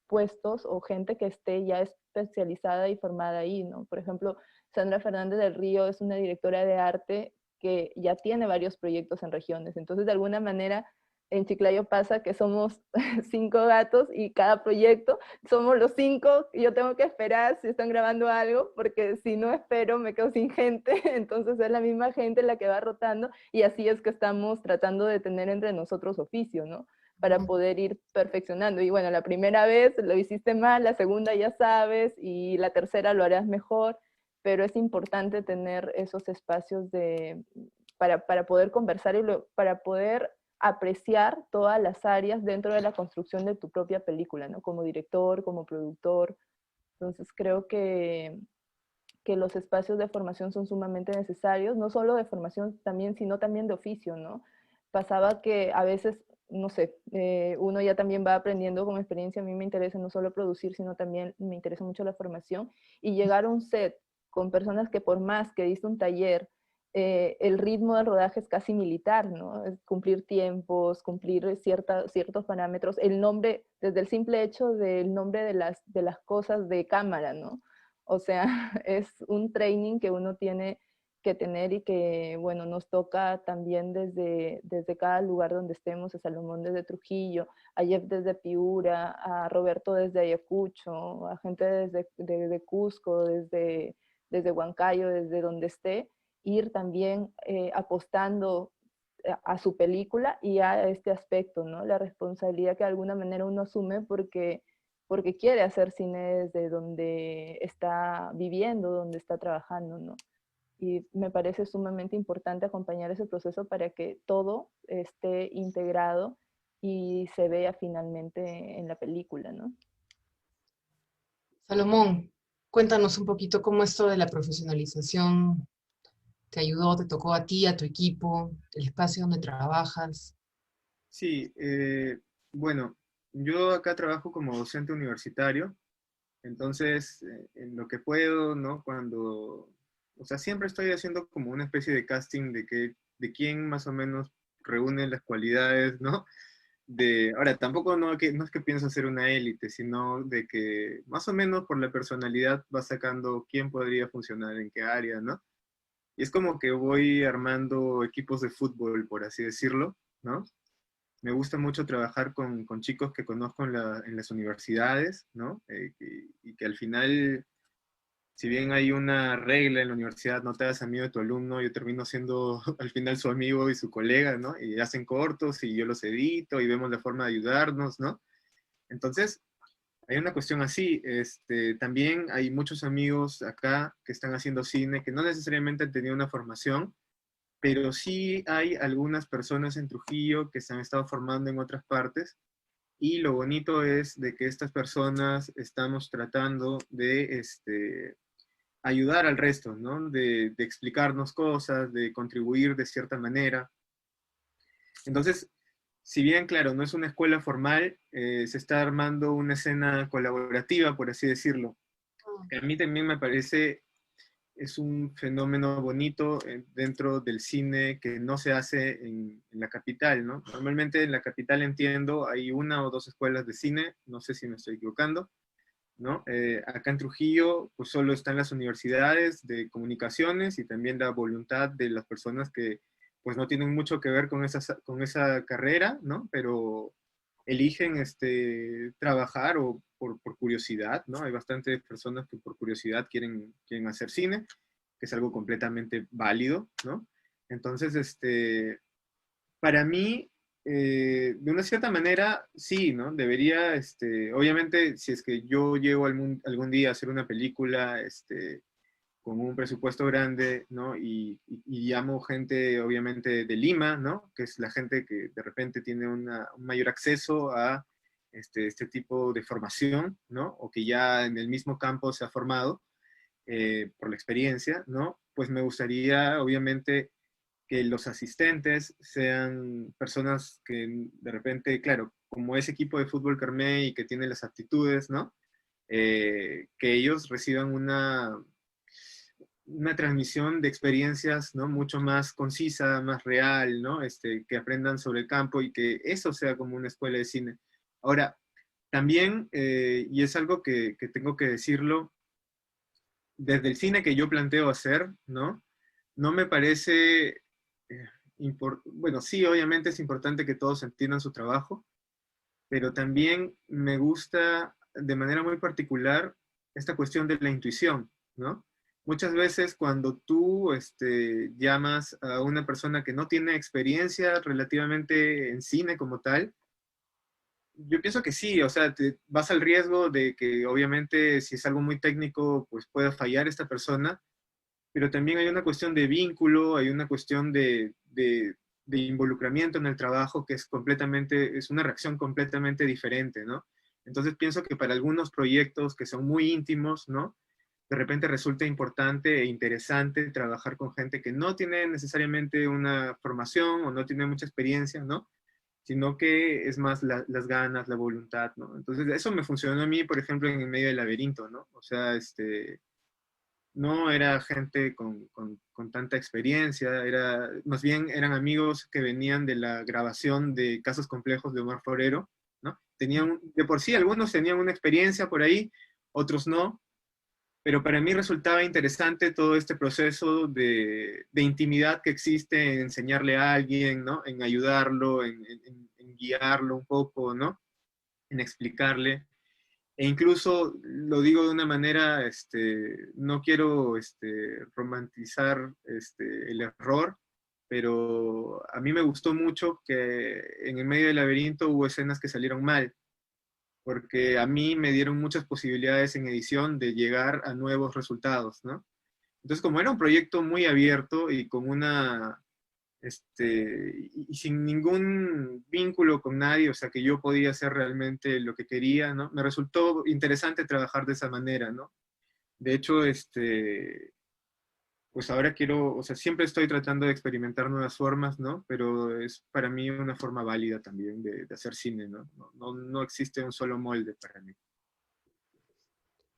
S5: puestos o gente que esté ya especializada y formada ahí, ¿no? Por ejemplo, Sandra Fernández del Río es una directora de arte que ya tiene varios proyectos en regiones. Entonces, de alguna manera, en Chiclayo pasa que somos 5 gatos y cada proyecto somos los 5, yo tengo que esperar si están grabando algo, porque si no espero me quedo sin gente, entonces es la misma gente la que va rotando y así es que estamos tratando de tener entre nosotros oficio, ¿no? Para poder ir perfeccionando. Y bueno, la primera vez lo hiciste mal, la segunda ya sabes y la tercera lo harás mejor, pero es importante tener esos espacios para poder conversar y para poder apreciar todas las áreas dentro de la construcción de tu propia película, ¿no? Como director, como productor. Entonces creo que los espacios de formación son sumamente necesarios, no solo de formación también, sino también de oficio, ¿no? Pasaba que a veces, no sé, uno ya también va aprendiendo con experiencia, a mí me interesa no solo producir, sino también me interesa mucho la formación, y llegar a un set con personas que por más que diste un taller, el ritmo del rodaje es casi militar, ¿no? Es cumplir tiempos, cumplir ciertos parámetros, el nombre, desde el simple hecho del nombre de las cosas de cámara, ¿no? O sea, es un training que uno tiene que tener y que, bueno, nos toca también desde cada lugar donde estemos, a Salomón desde Trujillo, a Jeff desde Piura, a Roberto desde Ayacucho, a gente desde Cusco, desde Huancayo, desde donde esté, ir también apostando a su película y a este aspecto, ¿no? La responsabilidad que de alguna manera uno asume porque quiere hacer cine desde donde está viviendo, donde está trabajando, ¿no? y me parece sumamente importante acompañar ese proceso para que todo esté integrado y se vea finalmente en la película, ¿no?
S1: Salomón, cuéntanos un poquito cómo esto de la profesionalización te ayudó, te tocó a ti, a tu equipo, el espacio donde trabajas.
S6: Sí, bueno, yo acá trabajo como docente universitario, entonces en lo que puedo, ¿no? O sea, siempre estoy haciendo como una especie de casting de quién más o menos reúne las cualidades, ¿no? Ahora, tampoco no es que pienso hacer una élite, sino de que más o menos por la personalidad va sacando quién podría funcionar en qué área, ¿no? Y es como que voy armando equipos de fútbol, por así decirlo, ¿no? Me gusta mucho trabajar con chicos que conozco en las universidades, ¿no? Y que al final, si bien hay una regla en la universidad, no te hagas amigo de tu alumno, yo termino siendo al final su amigo y su colega, ¿no? Y hacen cortos y yo los edito y vemos la forma de ayudarnos, ¿no? Entonces, hay una cuestión así. También hay muchos amigos acá que están haciendo cine que no necesariamente han tenido una formación, pero sí hay algunas personas en Trujillo que se han estado formando en otras partes, y lo bonito es de que estas personas estamos tratando de ayudar al resto, ¿no? De explicarnos cosas, de contribuir de cierta manera. Entonces, si bien, claro, no es una escuela formal, se está armando una escena colaborativa, por así decirlo. Que a mí también me parece es un fenómeno bonito dentro del cine que no se hace en la capital, ¿no? Normalmente en la capital, entiendo, hay una o dos escuelas de cine, no sé si me estoy equivocando, ¿no? Acá en Trujillo, pues solo están las universidades de comunicaciones y también la voluntad de las personas que pues no tienen mucho que ver con esa carrera, ¿no? Pero eligen trabajar o por curiosidad, ¿no? Hay bastantes personas que por curiosidad quieren hacer cine, que es algo completamente válido, ¿no? Entonces, para mí, de una cierta manera, sí, ¿no? Debería, obviamente, si es que yo llego algún día a hacer una película, con un presupuesto grande, ¿no? Y llamo gente, obviamente, de Lima, ¿no? Que es la gente que de repente tiene un mayor acceso a este tipo de formación, ¿no? O que ya en el mismo campo se ha formado por la experiencia, ¿no? Pues me gustaría, obviamente, que los asistentes sean personas que de repente, claro, como ese equipo de fútbol Carmé y que tiene las aptitudes, ¿no? Que ellos reciban una transmisión de experiencias, ¿no? Mucho más concisa, más real, ¿no? Que aprendan sobre el campo y que eso sea como una escuela de cine. Ahora, también, y es algo que tengo que decirlo, desde el cine que yo planteo hacer, ¿no? No me parece, bueno, sí, obviamente es importante que todos entiendan su trabajo, pero también me gusta de manera muy particular esta cuestión de la intuición, ¿no? Muchas veces cuando tú llamas a una persona que no tiene experiencia relativamente en cine como tal, yo pienso que sí, o sea, te vas al riesgo de que obviamente si es algo muy técnico, pues pueda fallar esta persona, pero también hay una cuestión de vínculo, hay una cuestión de involucramiento en el trabajo que es una reacción completamente diferente, ¿no? Entonces pienso que para algunos proyectos que son muy íntimos, ¿no? De repente resulta importante e interesante trabajar con gente que no tiene necesariamente una formación o no tiene mucha experiencia, ¿no? Sino que es más las ganas, la voluntad, ¿no? Entonces eso me funcionó a mí, por ejemplo, en el medio del laberinto, ¿no? O sea, no era gente con tanta experiencia, más bien eran amigos que venían de la grabación de Casos Complejos de Omar Forero, ¿no? De por sí, algunos tenían una experiencia por ahí, otros no, pero para mí resultaba interesante todo este proceso de intimidad que existe en enseñarle a alguien, ¿no? En ayudarlo, en guiarlo un poco, ¿no? En explicarle. E incluso lo digo de una manera, no quiero romantizar el error, pero a mí me gustó mucho que en el medio del laberinto hubo escenas que salieron mal, porque a mí me dieron muchas posibilidades en edición de llegar a nuevos resultados, ¿no? Entonces, como era un proyecto muy abierto y con una, y sin ningún vínculo con nadie, o sea, que yo podía hacer realmente lo que quería, ¿no? Me resultó interesante trabajar de esa manera, ¿no? De hecho, pues ahora quiero, o sea, siempre estoy tratando de experimentar nuevas formas, ¿no? Pero es para mí una forma válida también de hacer cine, ¿no? No existe un solo molde para mí.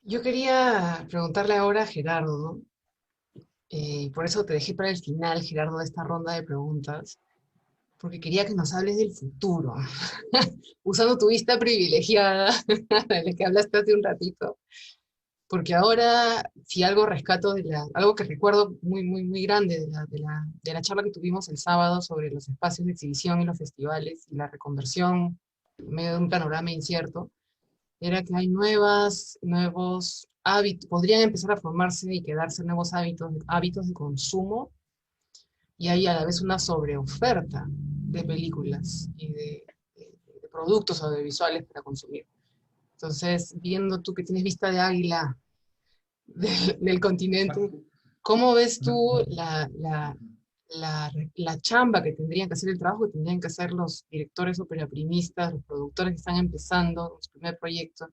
S1: Yo quería preguntarle ahora a Gerardo, ¿no? Por eso te dejé para el final, Gerardo, de esta ronda de preguntas, porque quería que nos hables del futuro, usando tu vista privilegiada, de la que hablaste hace un ratito. Porque ahora, si algo rescato algo que recuerdo muy, muy, muy grande de la charla que tuvimos el sábado sobre los espacios de exhibición y los festivales y la reconversión en medio de un panorama incierto, era que hay nuevos hábitos, podrían empezar a formarse y quedarse nuevos hábitos de consumo, y hay a la vez una sobreoferta de películas y de productos audiovisuales para consumir. Entonces, viendo tú que tienes vista de águila del continente, ¿cómo ves tú la chamba que tendrían que hacer, el trabajo que tendrían que hacer los directores operaprimistas, los productores que están empezando su primer proyecto,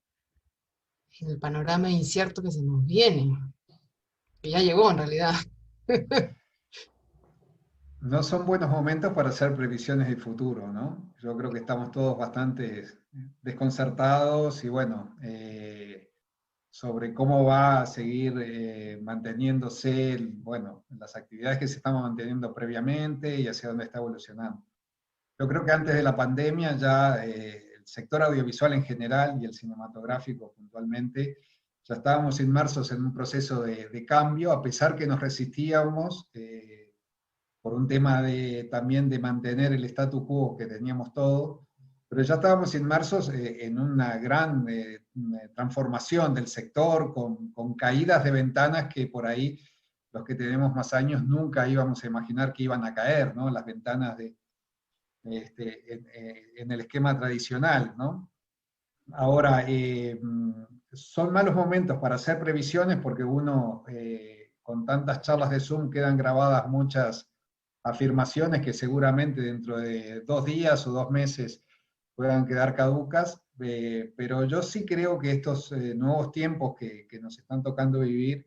S1: en el panorama incierto que se nos viene, que ya llegó en realidad?
S4: No son buenos momentos para hacer previsiones del futuro, ¿no? Yo creo que estamos todos bastante desconcertados y bueno, sobre cómo va a seguir manteniéndose, bueno, las actividades que se estaban manteniendo previamente y hacia dónde está evolucionando. Yo creo que antes de la pandemia ya el sector audiovisual en general y el cinematográfico puntualmente, ya estábamos inmersos en un proceso de cambio, a pesar que nos resistíamos por un tema también de mantener el statu quo que teníamos todos, pero ya estábamos inmersos en una gran transformación del sector, con caídas de ventanas que por ahí los que tenemos más años nunca íbamos a imaginar que iban a caer, ¿no? Las ventanas en el esquema tradicional, ¿no? Ahora, son malos momentos para hacer previsiones porque uno, con tantas charlas de Zoom, quedan grabadas muchas afirmaciones que seguramente dentro de 2 días o 2 meses puedan quedar caducas, pero yo sí creo que estos nuevos tiempos que nos están tocando vivir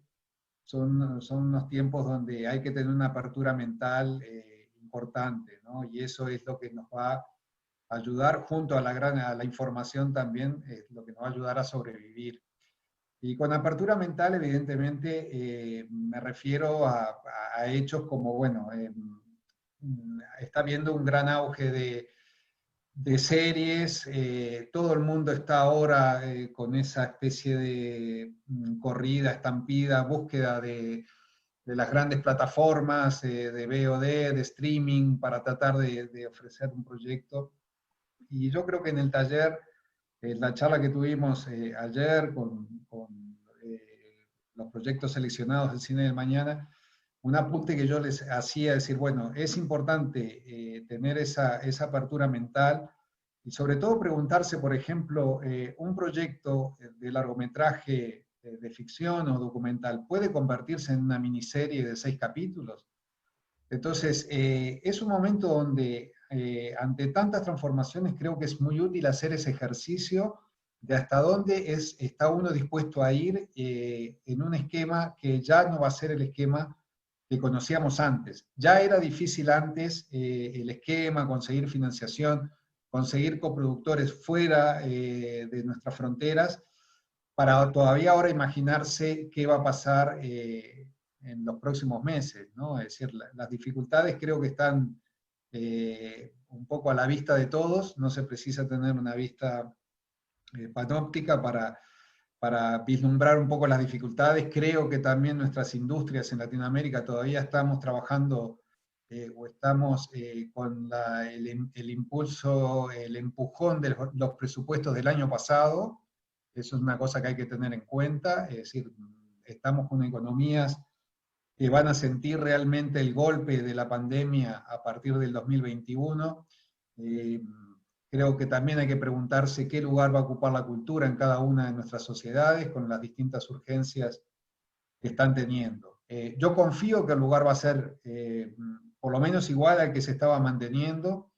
S4: son unos tiempos donde hay que tener una apertura mental importante, ¿no? Y eso es lo que nos va a ayudar, junto a la información también, es lo que nos va a ayudar a sobrevivir. Y con apertura mental, evidentemente, me refiero a hechos como, bueno, está habiendo un gran auge de series, todo el mundo está ahora con esa especie de corrida, estampida, búsqueda de las grandes plataformas de VOD, de streaming, para tratar de ofrecer un proyecto. Y yo creo que en el taller, la charla que tuvimos ayer con los proyectos seleccionados del Cine del Mañana, un apunte que yo les hacía, decir, bueno, es importante tener esa apertura mental y sobre todo preguntarse, por ejemplo, un proyecto de largometraje de ficción o documental puede convertirse en una miniserie de 6 capítulos. Entonces, es un momento donde, ante tantas transformaciones, creo que es muy útil hacer ese ejercicio de hasta dónde está uno dispuesto a ir en un esquema que ya no va a ser el esquema que conocíamos antes. Ya era difícil antes el esquema, conseguir financiación, conseguir coproductores fuera de nuestras fronteras, para todavía ahora imaginarse qué va a pasar en los próximos meses, ¿no? Es decir, las dificultades creo que están un poco a la vista de todos, no se precisa tener una vista panóptica para vislumbrar un poco las dificultades. Creo que también nuestras industrias en Latinoamérica todavía estamos trabajando o estamos con el impulso, el empujón de los presupuestos del año pasado. Eso es una cosa que hay que tener en cuenta, es decir, estamos con economías que van a sentir realmente el golpe de la pandemia a partir del 2021. Creo que también hay que preguntarse qué lugar va a ocupar la cultura en cada una de nuestras sociedades con las distintas urgencias que están teniendo. Yo confío que el lugar va a ser por lo menos igual al que se estaba manteniendo,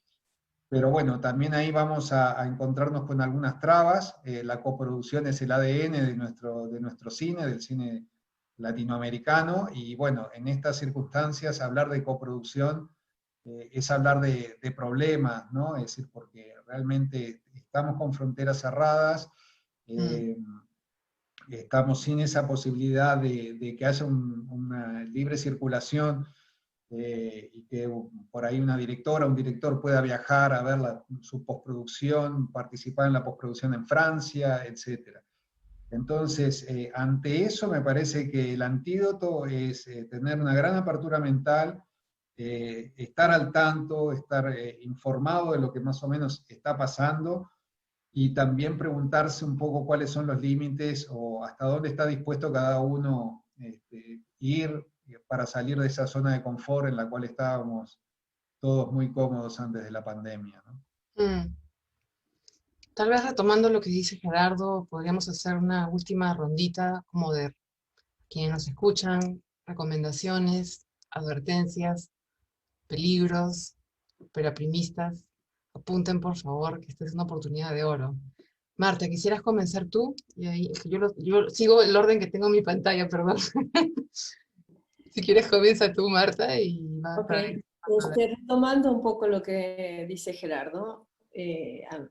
S4: pero bueno, también ahí vamos a encontrarnos con algunas trabas. La coproducción es el ADN de nuestro cine, del cine latinoamericano, y bueno, en estas circunstancias hablar de coproducción es hablar de problemas, ¿no? Es decir, porque realmente estamos con fronteras cerradas, estamos sin esa posibilidad de que haya una libre circulación y que por ahí una directora, un director pueda viajar a ver su postproducción, participar en la postproducción en Francia, etc. Entonces, ante eso me parece que el antídoto es tener una gran apertura mental, estar al tanto, estar informado de lo que más o menos está pasando, y también preguntarse un poco cuáles son los límites o hasta dónde está dispuesto cada uno ir para salir de esa zona de confort en la cual estábamos todos muy cómodos antes de la pandemia, ¿no?
S1: Tal vez retomando lo que dice Gerardo, podríamos hacer una última rondita como de quienes nos escuchan, recomendaciones, advertencias, peligros, peraprimistas. Apunten, por favor, que esta es una oportunidad de oro. Marta, ¿quisieras comenzar tú? Y ahí, es que yo sigo el orden que tengo en mi pantalla, perdón. Si quieres, comienza tú, Marta, y va a
S3: Ok,
S1: estar.
S3: retomando un poco lo que dice Gerardo,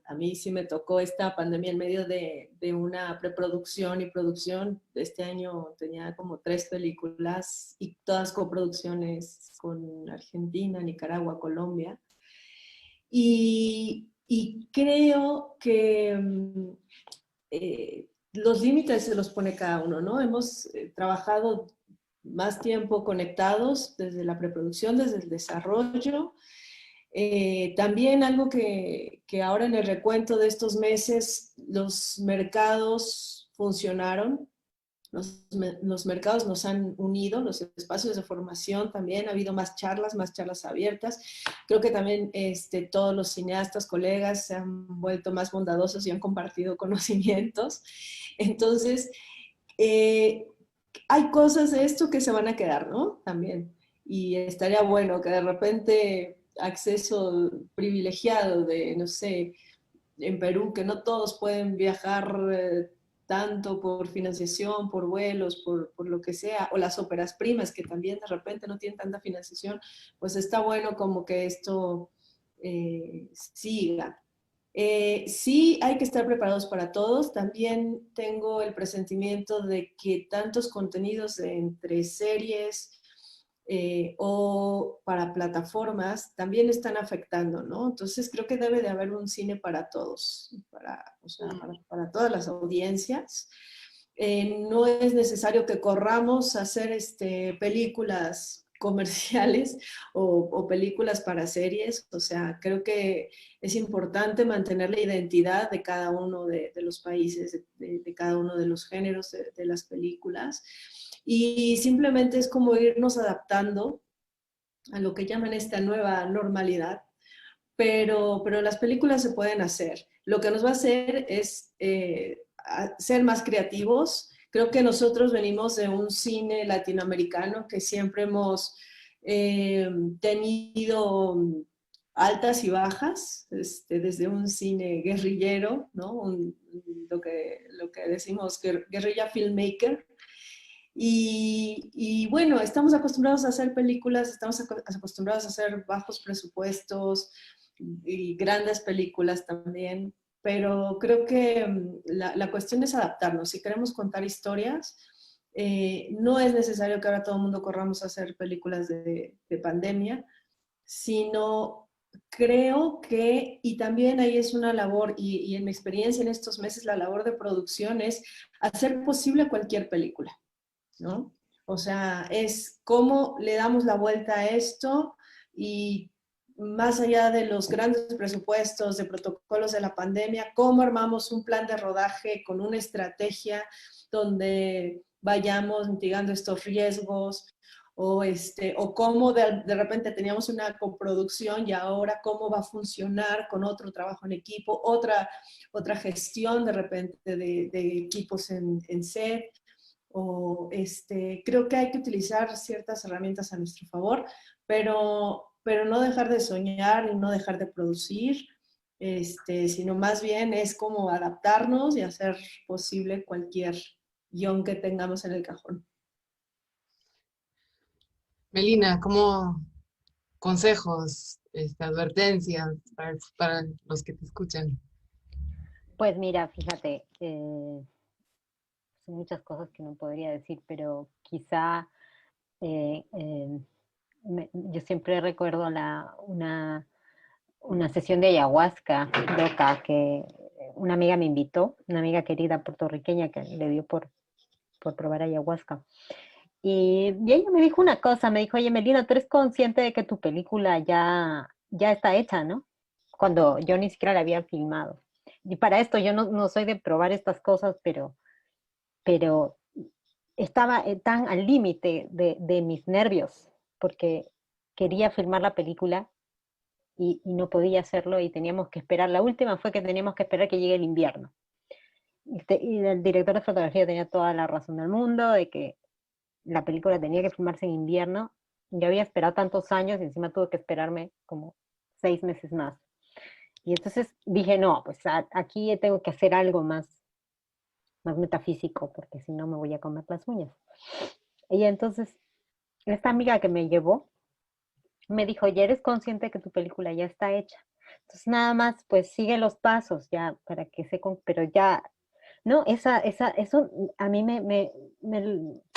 S3: a mí sí me tocó esta pandemia en medio de una preproducción y producción. Este año tenía como 3 películas y todas coproducciones con Argentina, Nicaragua, Colombia. Y creo que los límites se los pone cada uno, ¿no? Hemos trabajado más tiempo conectados desde la preproducción, desde el desarrollo. También algo que ahora en el recuento de estos meses, los mercados funcionaron, los mercados nos han unido, los espacios de formación también, ha habido más charlas abiertas. Creo que también todos los cineastas, colegas, se han vuelto más bondadosos y han compartido conocimientos. Entonces, hay cosas de esto que se van a quedar, ¿no? También. Y estaría bueno que de repente acceso privilegiado de, no sé, en Perú, que no todos pueden viajar tanto por financiación, por vuelos, por lo que sea, o las óperas primas, que también de repente no tienen tanta financiación, pues está bueno como que esto siga. Sí hay que estar preparados para todos. También tengo el presentimiento de que tantos contenidos entre series o para plataformas también están afectando, ¿no? Entonces creo que debe de haber un cine para todos, o sea, para todas las audiencias. No es necesario que corramos a hacer películas comerciales o películas para series. O sea, creo que es importante mantener la identidad de cada uno de los países, de cada uno de los géneros de las películas. Y simplemente es como irnos adaptando a lo que llaman esta nueva normalidad. Pero las películas se pueden hacer. Lo que nos va a hacer es ser más creativos. Creo que nosotros venimos de un cine latinoamericano que siempre hemos tenido altas y bajas, desde un cine guerrillero, ¿no? Lo que decimos guerrilla filmmaker. Y bueno, estamos acostumbrados a hacer películas, estamos acostumbrados a hacer bajos presupuestos y grandes películas también, pero creo que la cuestión es adaptarnos. Si queremos contar historias, no es necesario que ahora todo el mundo corramos a hacer películas de pandemia, sino creo que, y también ahí es una labor, y en mi experiencia en estos meses, la labor de producción es hacer posible cualquier película, ¿no? O sea, es cómo le damos la vuelta a esto y más allá de los grandes presupuestos, de protocolos de la pandemia, cómo armamos un plan de rodaje con una estrategia donde vayamos mitigando estos riesgos, o cómo de repente teníamos una coproducción y ahora cómo va a funcionar con otro trabajo en equipo, otra gestión de repente de equipos en set. creo que hay que utilizar ciertas herramientas a nuestro favor, pero no dejar de soñar y no dejar de producir, sino más bien es como adaptarnos y hacer posible cualquier guión que tengamos en el cajón.
S1: Melina, ¿cómo consejos, advertencias para los que te escuchan?
S2: Pues mira, fíjate, son muchas cosas que no podría decir, pero quizá eh, eh, yo siempre recuerdo una sesión de ayahuasca loca que una amiga me invitó, una amiga querida puertorriqueña que le dio por probar ayahuasca. Y ella me dijo una cosa, me dijo, oye Melina, tú eres consciente de que tu película ya está hecha, ¿no? Cuando yo ni siquiera la había filmado. Y para esto yo no soy de probar estas cosas, pero estaba tan al límite de mis nervios, porque quería filmar la película y no podía hacerlo y teníamos que esperar. La última fue que teníamos que esperar que llegue el invierno. Y el director de fotografía tenía toda la razón del mundo de que la película tenía que filmarse en invierno. Yo había esperado tantos años y encima tuve que esperarme como 6 meses más. Y entonces dije, no, pues aquí tengo que hacer algo más metafísico, porque si no me voy a comer las uñas. Y entonces, esta amiga que me llevó, me dijo, ya eres consciente que tu película ya está hecha. Entonces, nada más, pues sigue los pasos ya para que pero ya, no, eso a mí me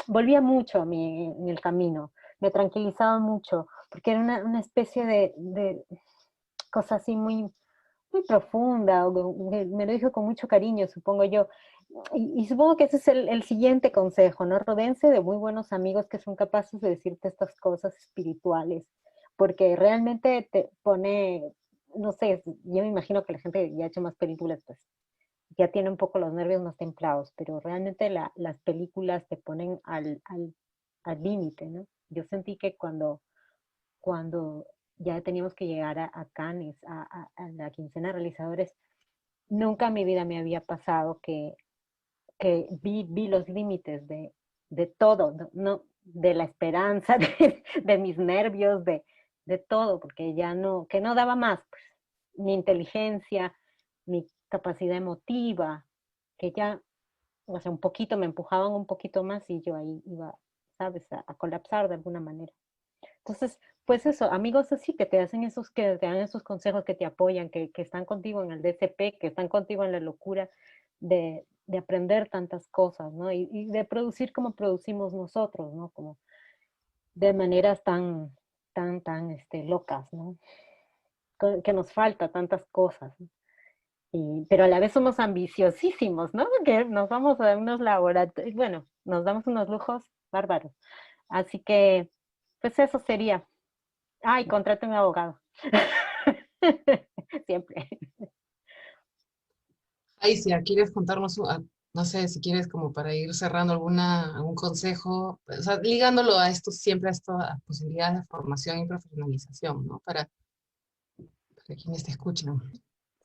S2: volvía mucho en el camino, me tranquilizaba mucho, porque era una especie de cosa así muy profunda, me lo dijo con mucho cariño, supongo yo. Y supongo que ese es el siguiente consejo, ¿no? Rodéense de muy buenos amigos que son capaces de decirte estas cosas espirituales, porque realmente te pone, no sé, yo me imagino que la gente que ya ha hecho más películas, pues ya tiene un poco los nervios más templados, pero realmente las películas te ponen al límite, ¿no? Yo sentí que cuando ya teníamos que llegar a Cannes, a la quincena de realizadores, nunca en mi vida me había pasado que vi los límites de todo, no, de la esperanza, de mis nervios, de todo, porque ya no, que no daba más, pues, mi inteligencia, mi capacidad emotiva, que ya, o sea, un poquito, me empujaban un poquito más y yo ahí iba, ¿sabes?, a colapsar de alguna manera. Entonces, pues eso, amigos así que te hacen que te dan esos consejos, que te apoyan, que están contigo en el DCP, que están contigo en la locura de aprender tantas cosas, ¿no? Y de producir como producimos nosotros, ¿no? Como de maneras tan locas, ¿no? Que nos falta tantas cosas, ¿no? Pero a la vez somos ambiciosísimos, ¿no? Que nos vamos a unos laboratorios, bueno, nos damos unos lujos bárbaros. Así que, pues eso sería. Ay, contrate un abogado. Siempre.
S1: Alicia, ¿quieres contarnos, no sé, si quieres como para ir cerrando algún consejo, o sea, ligándolo a esto, siempre a estas posibilidades de formación y profesionalización, ¿no? Para quienes te escuchan.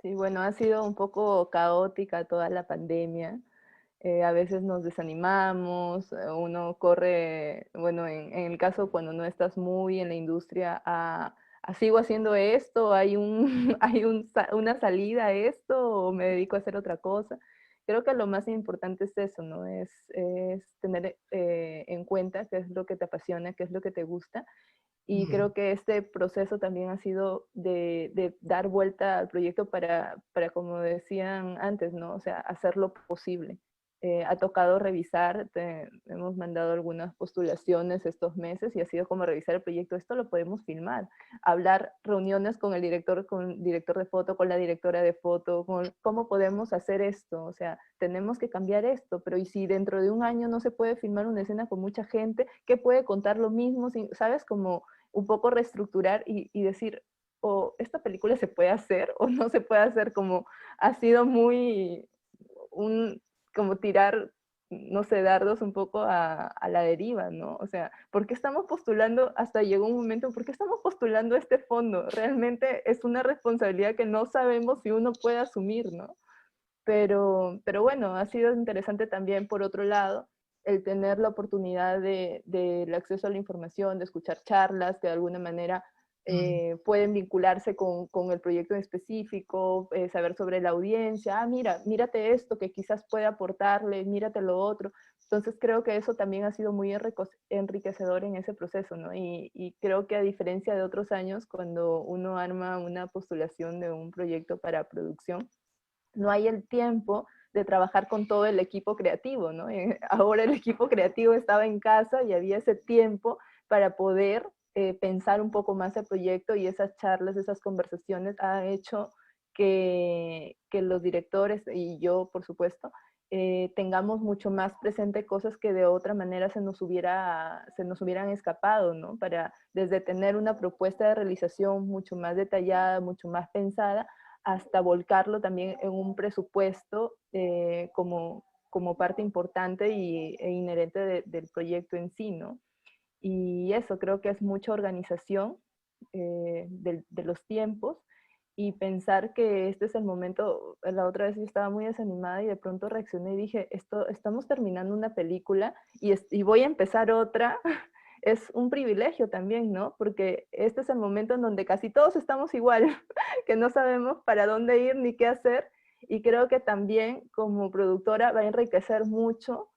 S5: Sí, bueno, ha sido un poco caótica toda la pandemia. A veces nos desanimamos, uno corre, bueno, en el caso cuando no estás muy en la industria, sigo haciendo esto, una salida a esto, o me dedico a hacer otra cosa. Creo que lo más importante es eso, ¿no? Es tener en cuenta qué es lo que te apasiona, qué es lo que te gusta. Y creo que este proceso también ha sido de dar vuelta al proyecto para, como decían antes, ¿no? O sea, hacerlo posible. Ha tocado revisar, hemos mandado algunas postulaciones estos meses y ha sido como revisar el proyecto. Esto lo podemos filmar, hablar, reuniones con el director de foto, con la directora de foto, con cómo podemos hacer esto. O sea, tenemos que cambiar esto, pero ¿y si dentro de un año no se puede filmar una escena con mucha gente? ¿Qué puede contar lo mismo? ¿Sabes? Como un poco reestructurar y decir, o esta película se puede hacer o no se puede hacer, como ha sido muy como tirar, no sé, dardos un poco a la deriva, ¿no? O sea, ¿por qué estamos postulando? Hasta llegó un momento, ¿por qué estamos postulando este fondo? Realmente es una responsabilidad que no sabemos si uno puede asumir, ¿no? Pero bueno, ha sido interesante también por otro lado, el tener la oportunidad del acceso a la información, de escuchar charlas que de alguna manera pueden vincularse con el proyecto en específico, saber sobre la audiencia, mírate esto que quizás puede aportarle, mírate lo otro. Entonces creo que eso también ha sido muy enriquecedor en ese proceso, ¿no? Y creo que a diferencia de otros años, cuando uno arma una postulación de un proyecto para producción, no hay el tiempo de trabajar con todo el equipo creativo, ¿no? Ahora el equipo creativo estaba en casa y había ese tiempo para poder pensar un poco más el proyecto, y esas charlas, esas conversaciones han hecho que los directores y yo, por supuesto, tengamos mucho más presente cosas que de otra manera se nos hubieran escapado, ¿no? Para desde tener una propuesta de realización mucho más detallada, mucho más pensada, hasta volcarlo también en un presupuesto como parte importante e inherente del proyecto en sí, ¿no? Y eso creo que es mucha organización de los tiempos, y pensar que este es el momento. La otra vez yo estaba muy desanimada y de pronto reaccioné y dije, estamos terminando una película y voy a empezar otra. Es un privilegio también, ¿no? Porque este es el momento en donde casi todos estamos igual, que no sabemos para dónde ir ni qué hacer, y creo que también como productora va a enriquecer mucho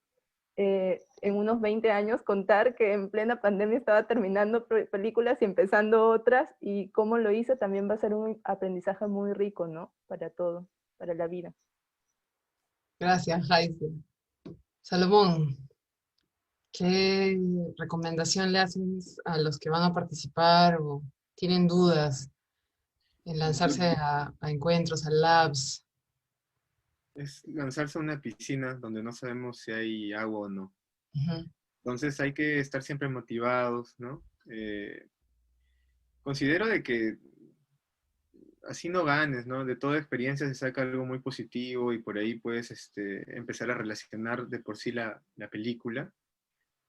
S5: en unos 20 años contar que en plena pandemia estaba terminando películas y empezando otras, y cómo lo hice también va a ser un aprendizaje muy rico, ¿no? Para todo, para la vida.
S1: Gracias, Jaise. Salomón, ¿qué recomendación le haces a los que van a participar o tienen dudas en lanzarse a encuentros, a labs?
S6: Es lanzarse a una piscina donde no sabemos si hay agua o no.
S1: Ujú.
S6: Entonces hay que estar siempre motivados, ¿no? Considero de que así no ganes, ¿no? De toda experiencia se saca algo muy positivo, y por ahí puedes empezar a relacionar de por sí la película,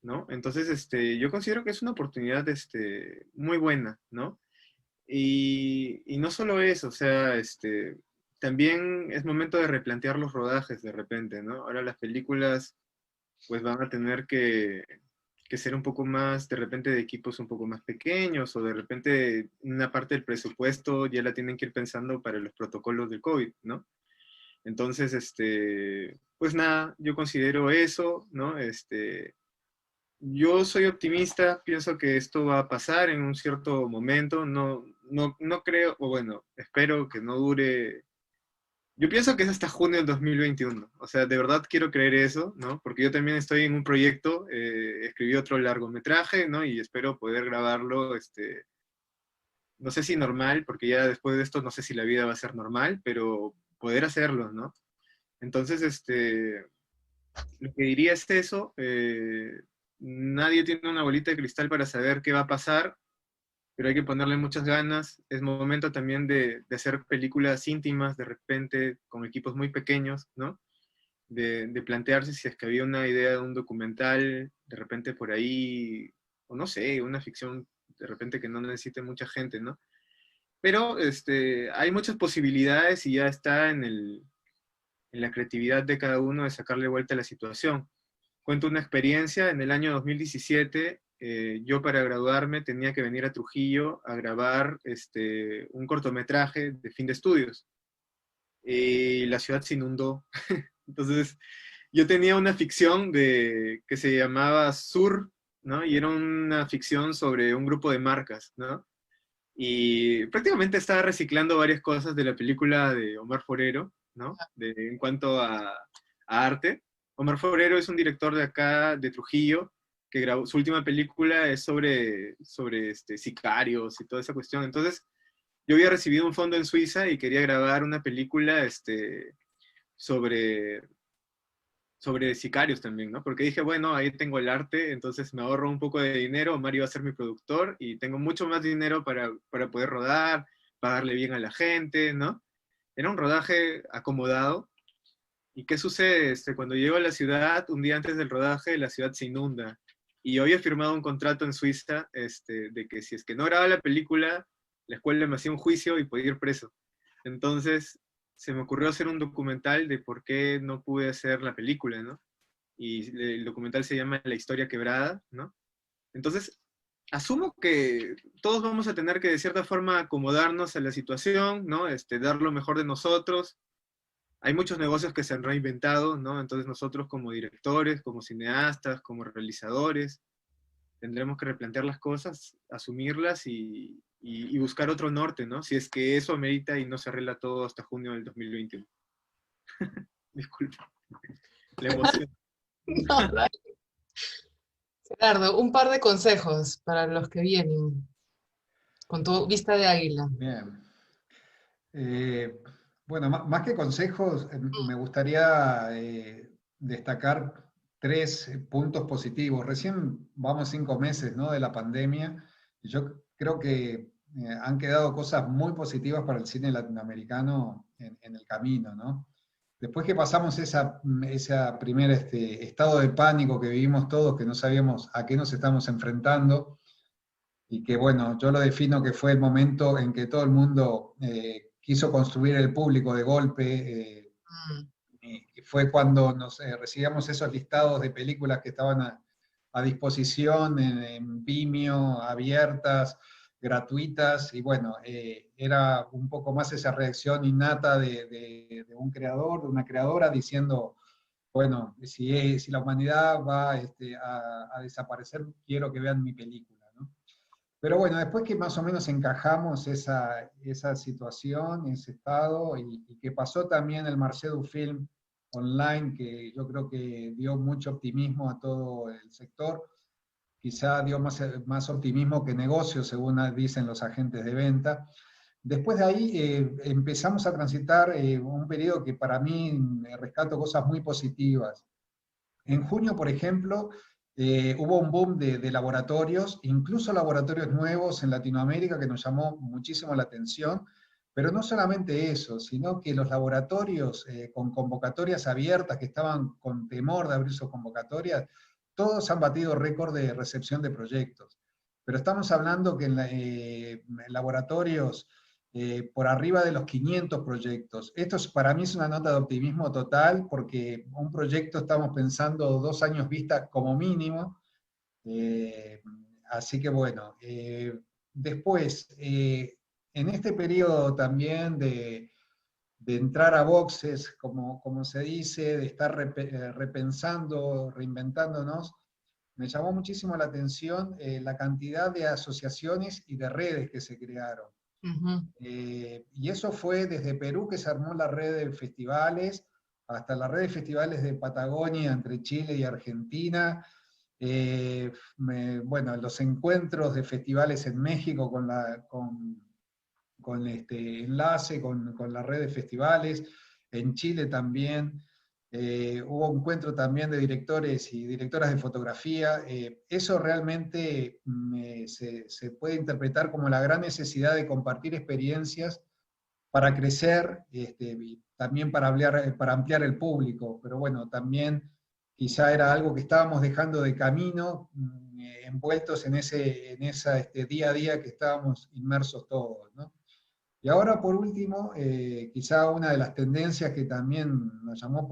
S6: ¿no? Entonces, yo considero que es una oportunidad muy buena, ¿no? Y no solo eso, o sea, también es momento de replantear los rodajes de repente, ¿no? Ahora las películas pues van a tener que ser un poco más, de repente, de equipos un poco más pequeños, o de repente una parte del presupuesto ya la tienen que ir pensando para los protocolos del COVID, ¿no? Entonces, pues nada, yo considero eso, ¿no? Yo soy optimista, pienso que esto va a pasar en un cierto momento, no creo, o bueno, espero que no dure. Yo pienso que es hasta junio del 2021. O sea, de verdad quiero creer eso, ¿no? Porque yo también estoy en un proyecto, escribí otro largometraje, ¿no? Y espero poder grabarlo, no sé si normal, porque ya después de esto no sé si la vida va a ser normal, pero poder hacerlo, ¿no? Entonces, lo que diría es eso. Nadie tiene una bolita de cristal para saber qué va a pasar, pero hay que ponerle muchas ganas. Es momento también de hacer películas íntimas, de repente, con equipos muy pequeños, ¿no? De plantearse si es que había una idea de un documental, de repente por ahí, o no sé, una ficción, de repente que no necesite mucha gente, ¿no? Pero hay muchas posibilidades, y ya está en la creatividad de cada uno de sacarle vuelta a la situación. Cuento una experiencia. En el año 2017, yo para graduarme tenía que venir a Trujillo a grabar un cortometraje de fin de estudios. Y la ciudad se inundó. Entonces, yo tenía una ficción que se llamaba Sur, ¿no? Y era una ficción sobre un grupo de marcas, ¿no? Y prácticamente estaba reciclando varias cosas de la película de Omar Forero, ¿no? En cuanto a arte. Omar Forero es un director de acá, de Trujillo, que grabó, su última película es sobre sicarios y toda esa cuestión. Entonces, yo había recibido un fondo en Suiza y quería grabar una película sobre, sobre sicarios también, ¿no? Porque dije, bueno, ahí tengo el arte, entonces me ahorro un poco de dinero, Mario va a ser mi productor y tengo mucho más dinero para poder rodar, pagarle bien a la gente, ¿no? Era un rodaje acomodado. ¿Y qué sucede? Cuando llego a la ciudad, un día antes del rodaje, la ciudad se inunda. Y yo había firmado un contrato en Suiza, de que si es que no grababa la película, la escuela me hacía un juicio y podía ir preso. Entonces, se me ocurrió hacer un documental de por qué no pude hacer la película, ¿no? y el documental se llama La historia quebrada, ¿no? Entonces, asumo que todos vamos a tener que de cierta forma acomodarnos a la situación, ¿no? Dar lo mejor de nosotros. Hay muchos negocios que se han reinventado, ¿no? Entonces nosotros como directores, como cineastas, como realizadores, tendremos que replantear las cosas, asumirlas y buscar otro norte, ¿no? Si es que eso amerita y no se arregla todo hasta junio del 2021. Disculpa, la emoción.
S1: No, dale. Gerardo, un par de consejos para los que vienen, con tu vista de águila.
S4: Bien. Bueno, más que consejos, me gustaría destacar tres puntos positivos. Recién vamos 5 meses, ¿no?, de la pandemia, y yo creo que han quedado cosas muy positivas para el cine latinoamericano en el camino, ¿no? Después que pasamos esa primer estado de pánico que vivimos todos, que no sabíamos a qué nos estamos enfrentando, y que bueno, yo lo defino que fue el momento en que todo el mundo quiso construir el público de golpe, y fue cuando recibíamos esos listados de películas que estaban a disposición en Vimeo, abiertas, gratuitas, y bueno, era un poco más esa reacción innata de un creador, de una creadora, diciendo, bueno, si la humanidad va a desaparecer, quiero que vean mi película, ¿no? Pero bueno, después que más o menos encajamos esa situación, ese estado, y que pasó también el Marché du Film online, que yo creo que dio mucho optimismo a todo el sector, quizá dio más optimismo que negocio, según dicen los agentes de venta. Después de ahí empezamos a transitar un periodo que para mí rescato cosas muy positivas. En junio, por ejemplo, hubo un boom de laboratorios, incluso laboratorios nuevos en Latinoamérica, que nos llamó muchísimo la atención, pero no solamente eso, sino que los laboratorios con convocatorias abiertas, que estaban con temor de abrir sus convocatorias, todos han batido récord de recepción de proyectos. Pero estamos hablando que en laboratorios por arriba de los 500 proyectos. Esto para mí es una nota de optimismo total, porque un proyecto estamos pensando 2 años vista como mínimo. Así que bueno, después, en este periodo también de entrar a boxes, como se dice, de estar repensando, reinventándonos, me llamó muchísimo la atención la cantidad de asociaciones y de redes que se crearon. Y eso fue desde Perú, que se armó la red de festivales, hasta la red de festivales de Patagonia entre Chile y Argentina. Bueno, los encuentros de festivales en México con este enlace, con la red de festivales, en Chile también. Hubo un encuentro también de directores y directoras de fotografía. Eso realmente se puede interpretar como la gran necesidad de compartir experiencias para crecer, y también para ampliar el público. Pero bueno, también quizá era algo que estábamos dejando de camino, envueltos en esa día a día que estábamos inmersos todos, ¿no? Y ahora, por último, quizá una de las tendencias que también nos llamó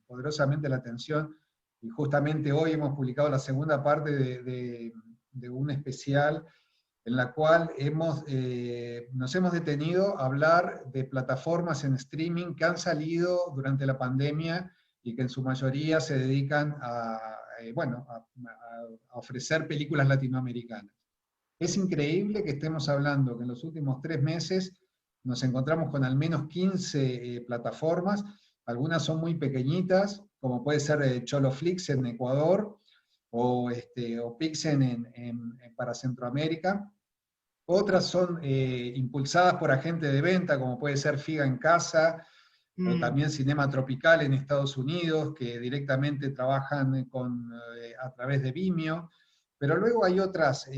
S4: poderosamente la atención, y justamente hoy hemos publicado la segunda parte de un especial en la cual nos hemos detenido a hablar de plataformas en streaming que han salido durante la pandemia y que en su mayoría se dedican bueno, a ofrecer películas latinoamericanas. Es increíble que estemos hablando que en los últimos 3 meses nos encontramos con al menos 15 plataformas. Algunas son muy pequeñitas, como puede ser Choloflix en Ecuador, o Pixen para Centroamérica. Otras son impulsadas por agentes de venta, como puede ser Figa en Casa, o también Cinema Tropical en Estados Unidos, que directamente trabajan a través de Vimeo. Pero luego hay otras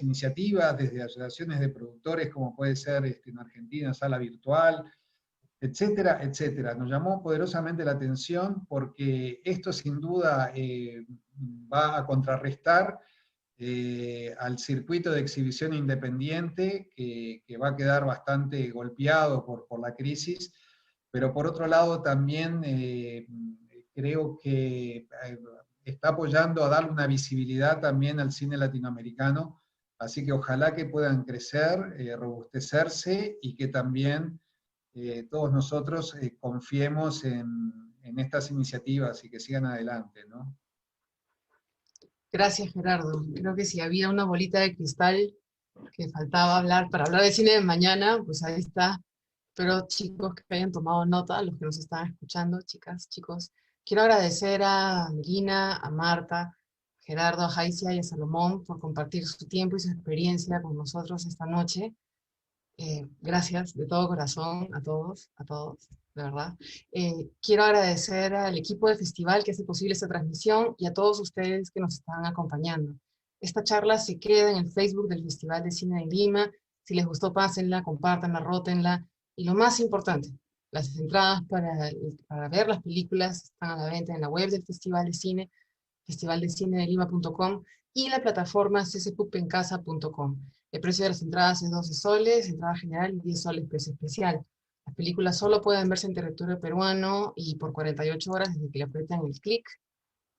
S4: iniciativas, desde asociaciones de productores, como puede ser en Argentina, Sala Virtual, etcétera, etcétera. Nos llamó poderosamente la atención porque esto sin duda va a contrarrestar al circuito de exhibición independiente, que va a quedar bastante golpeado por la crisis, pero por otro lado también creo que está apoyando a darle una visibilidad también al cine latinoamericano, así que ojalá que puedan crecer, robustecerse, y que también todos nosotros confiemos en estas iniciativas y que sigan adelante, ¿no?
S1: Gracias, Gerardo. Creo que si había una bolita de cristal que faltaba hablar para hablar de cine de mañana, pues ahí está. Pero chicos, que hayan tomado nota, los que nos están escuchando, chicas, chicos, quiero agradecer a Melina, a Marta, a Gerardo, a Jaicia y a Salomón por compartir su tiempo y su experiencia con nosotros esta noche. Gracias de todo corazón a todos, de verdad. Quiero agradecer al equipo del festival que hace posible esta transmisión y a todos ustedes que nos están acompañando. Esta charla se queda en el Facebook del Festival de Cine de Lima. Si les gustó, pásenla, compártanla, rótenla. Y lo más importante, las entradas para ver las películas están a la venta en la web del Festival de Cine, festivaldecinedeliма.com, y la plataforma ccpupencasa.com. El precio de las entradas es 12 soles, entrada general, y 10 soles precio especial. Las películas solo pueden verse en territorio peruano y por 48 horas desde que le apretan el clic.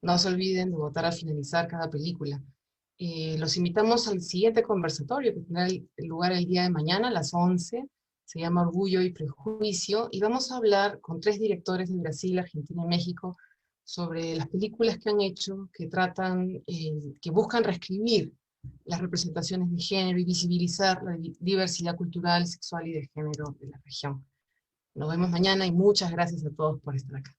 S1: No se olviden de votar al finalizar cada película. Los invitamos al siguiente conversatorio que tendrá lugar el día de mañana a las 11. Se llama Orgullo y Prejuicio, y vamos a hablar con 3 directores de Brasil, Argentina y México sobre las películas que han hecho, que tratan, que buscan reescribir las representaciones de género y visibilizar la diversidad cultural, sexual y de género de la región. Nos vemos mañana y muchas gracias a todos por estar acá.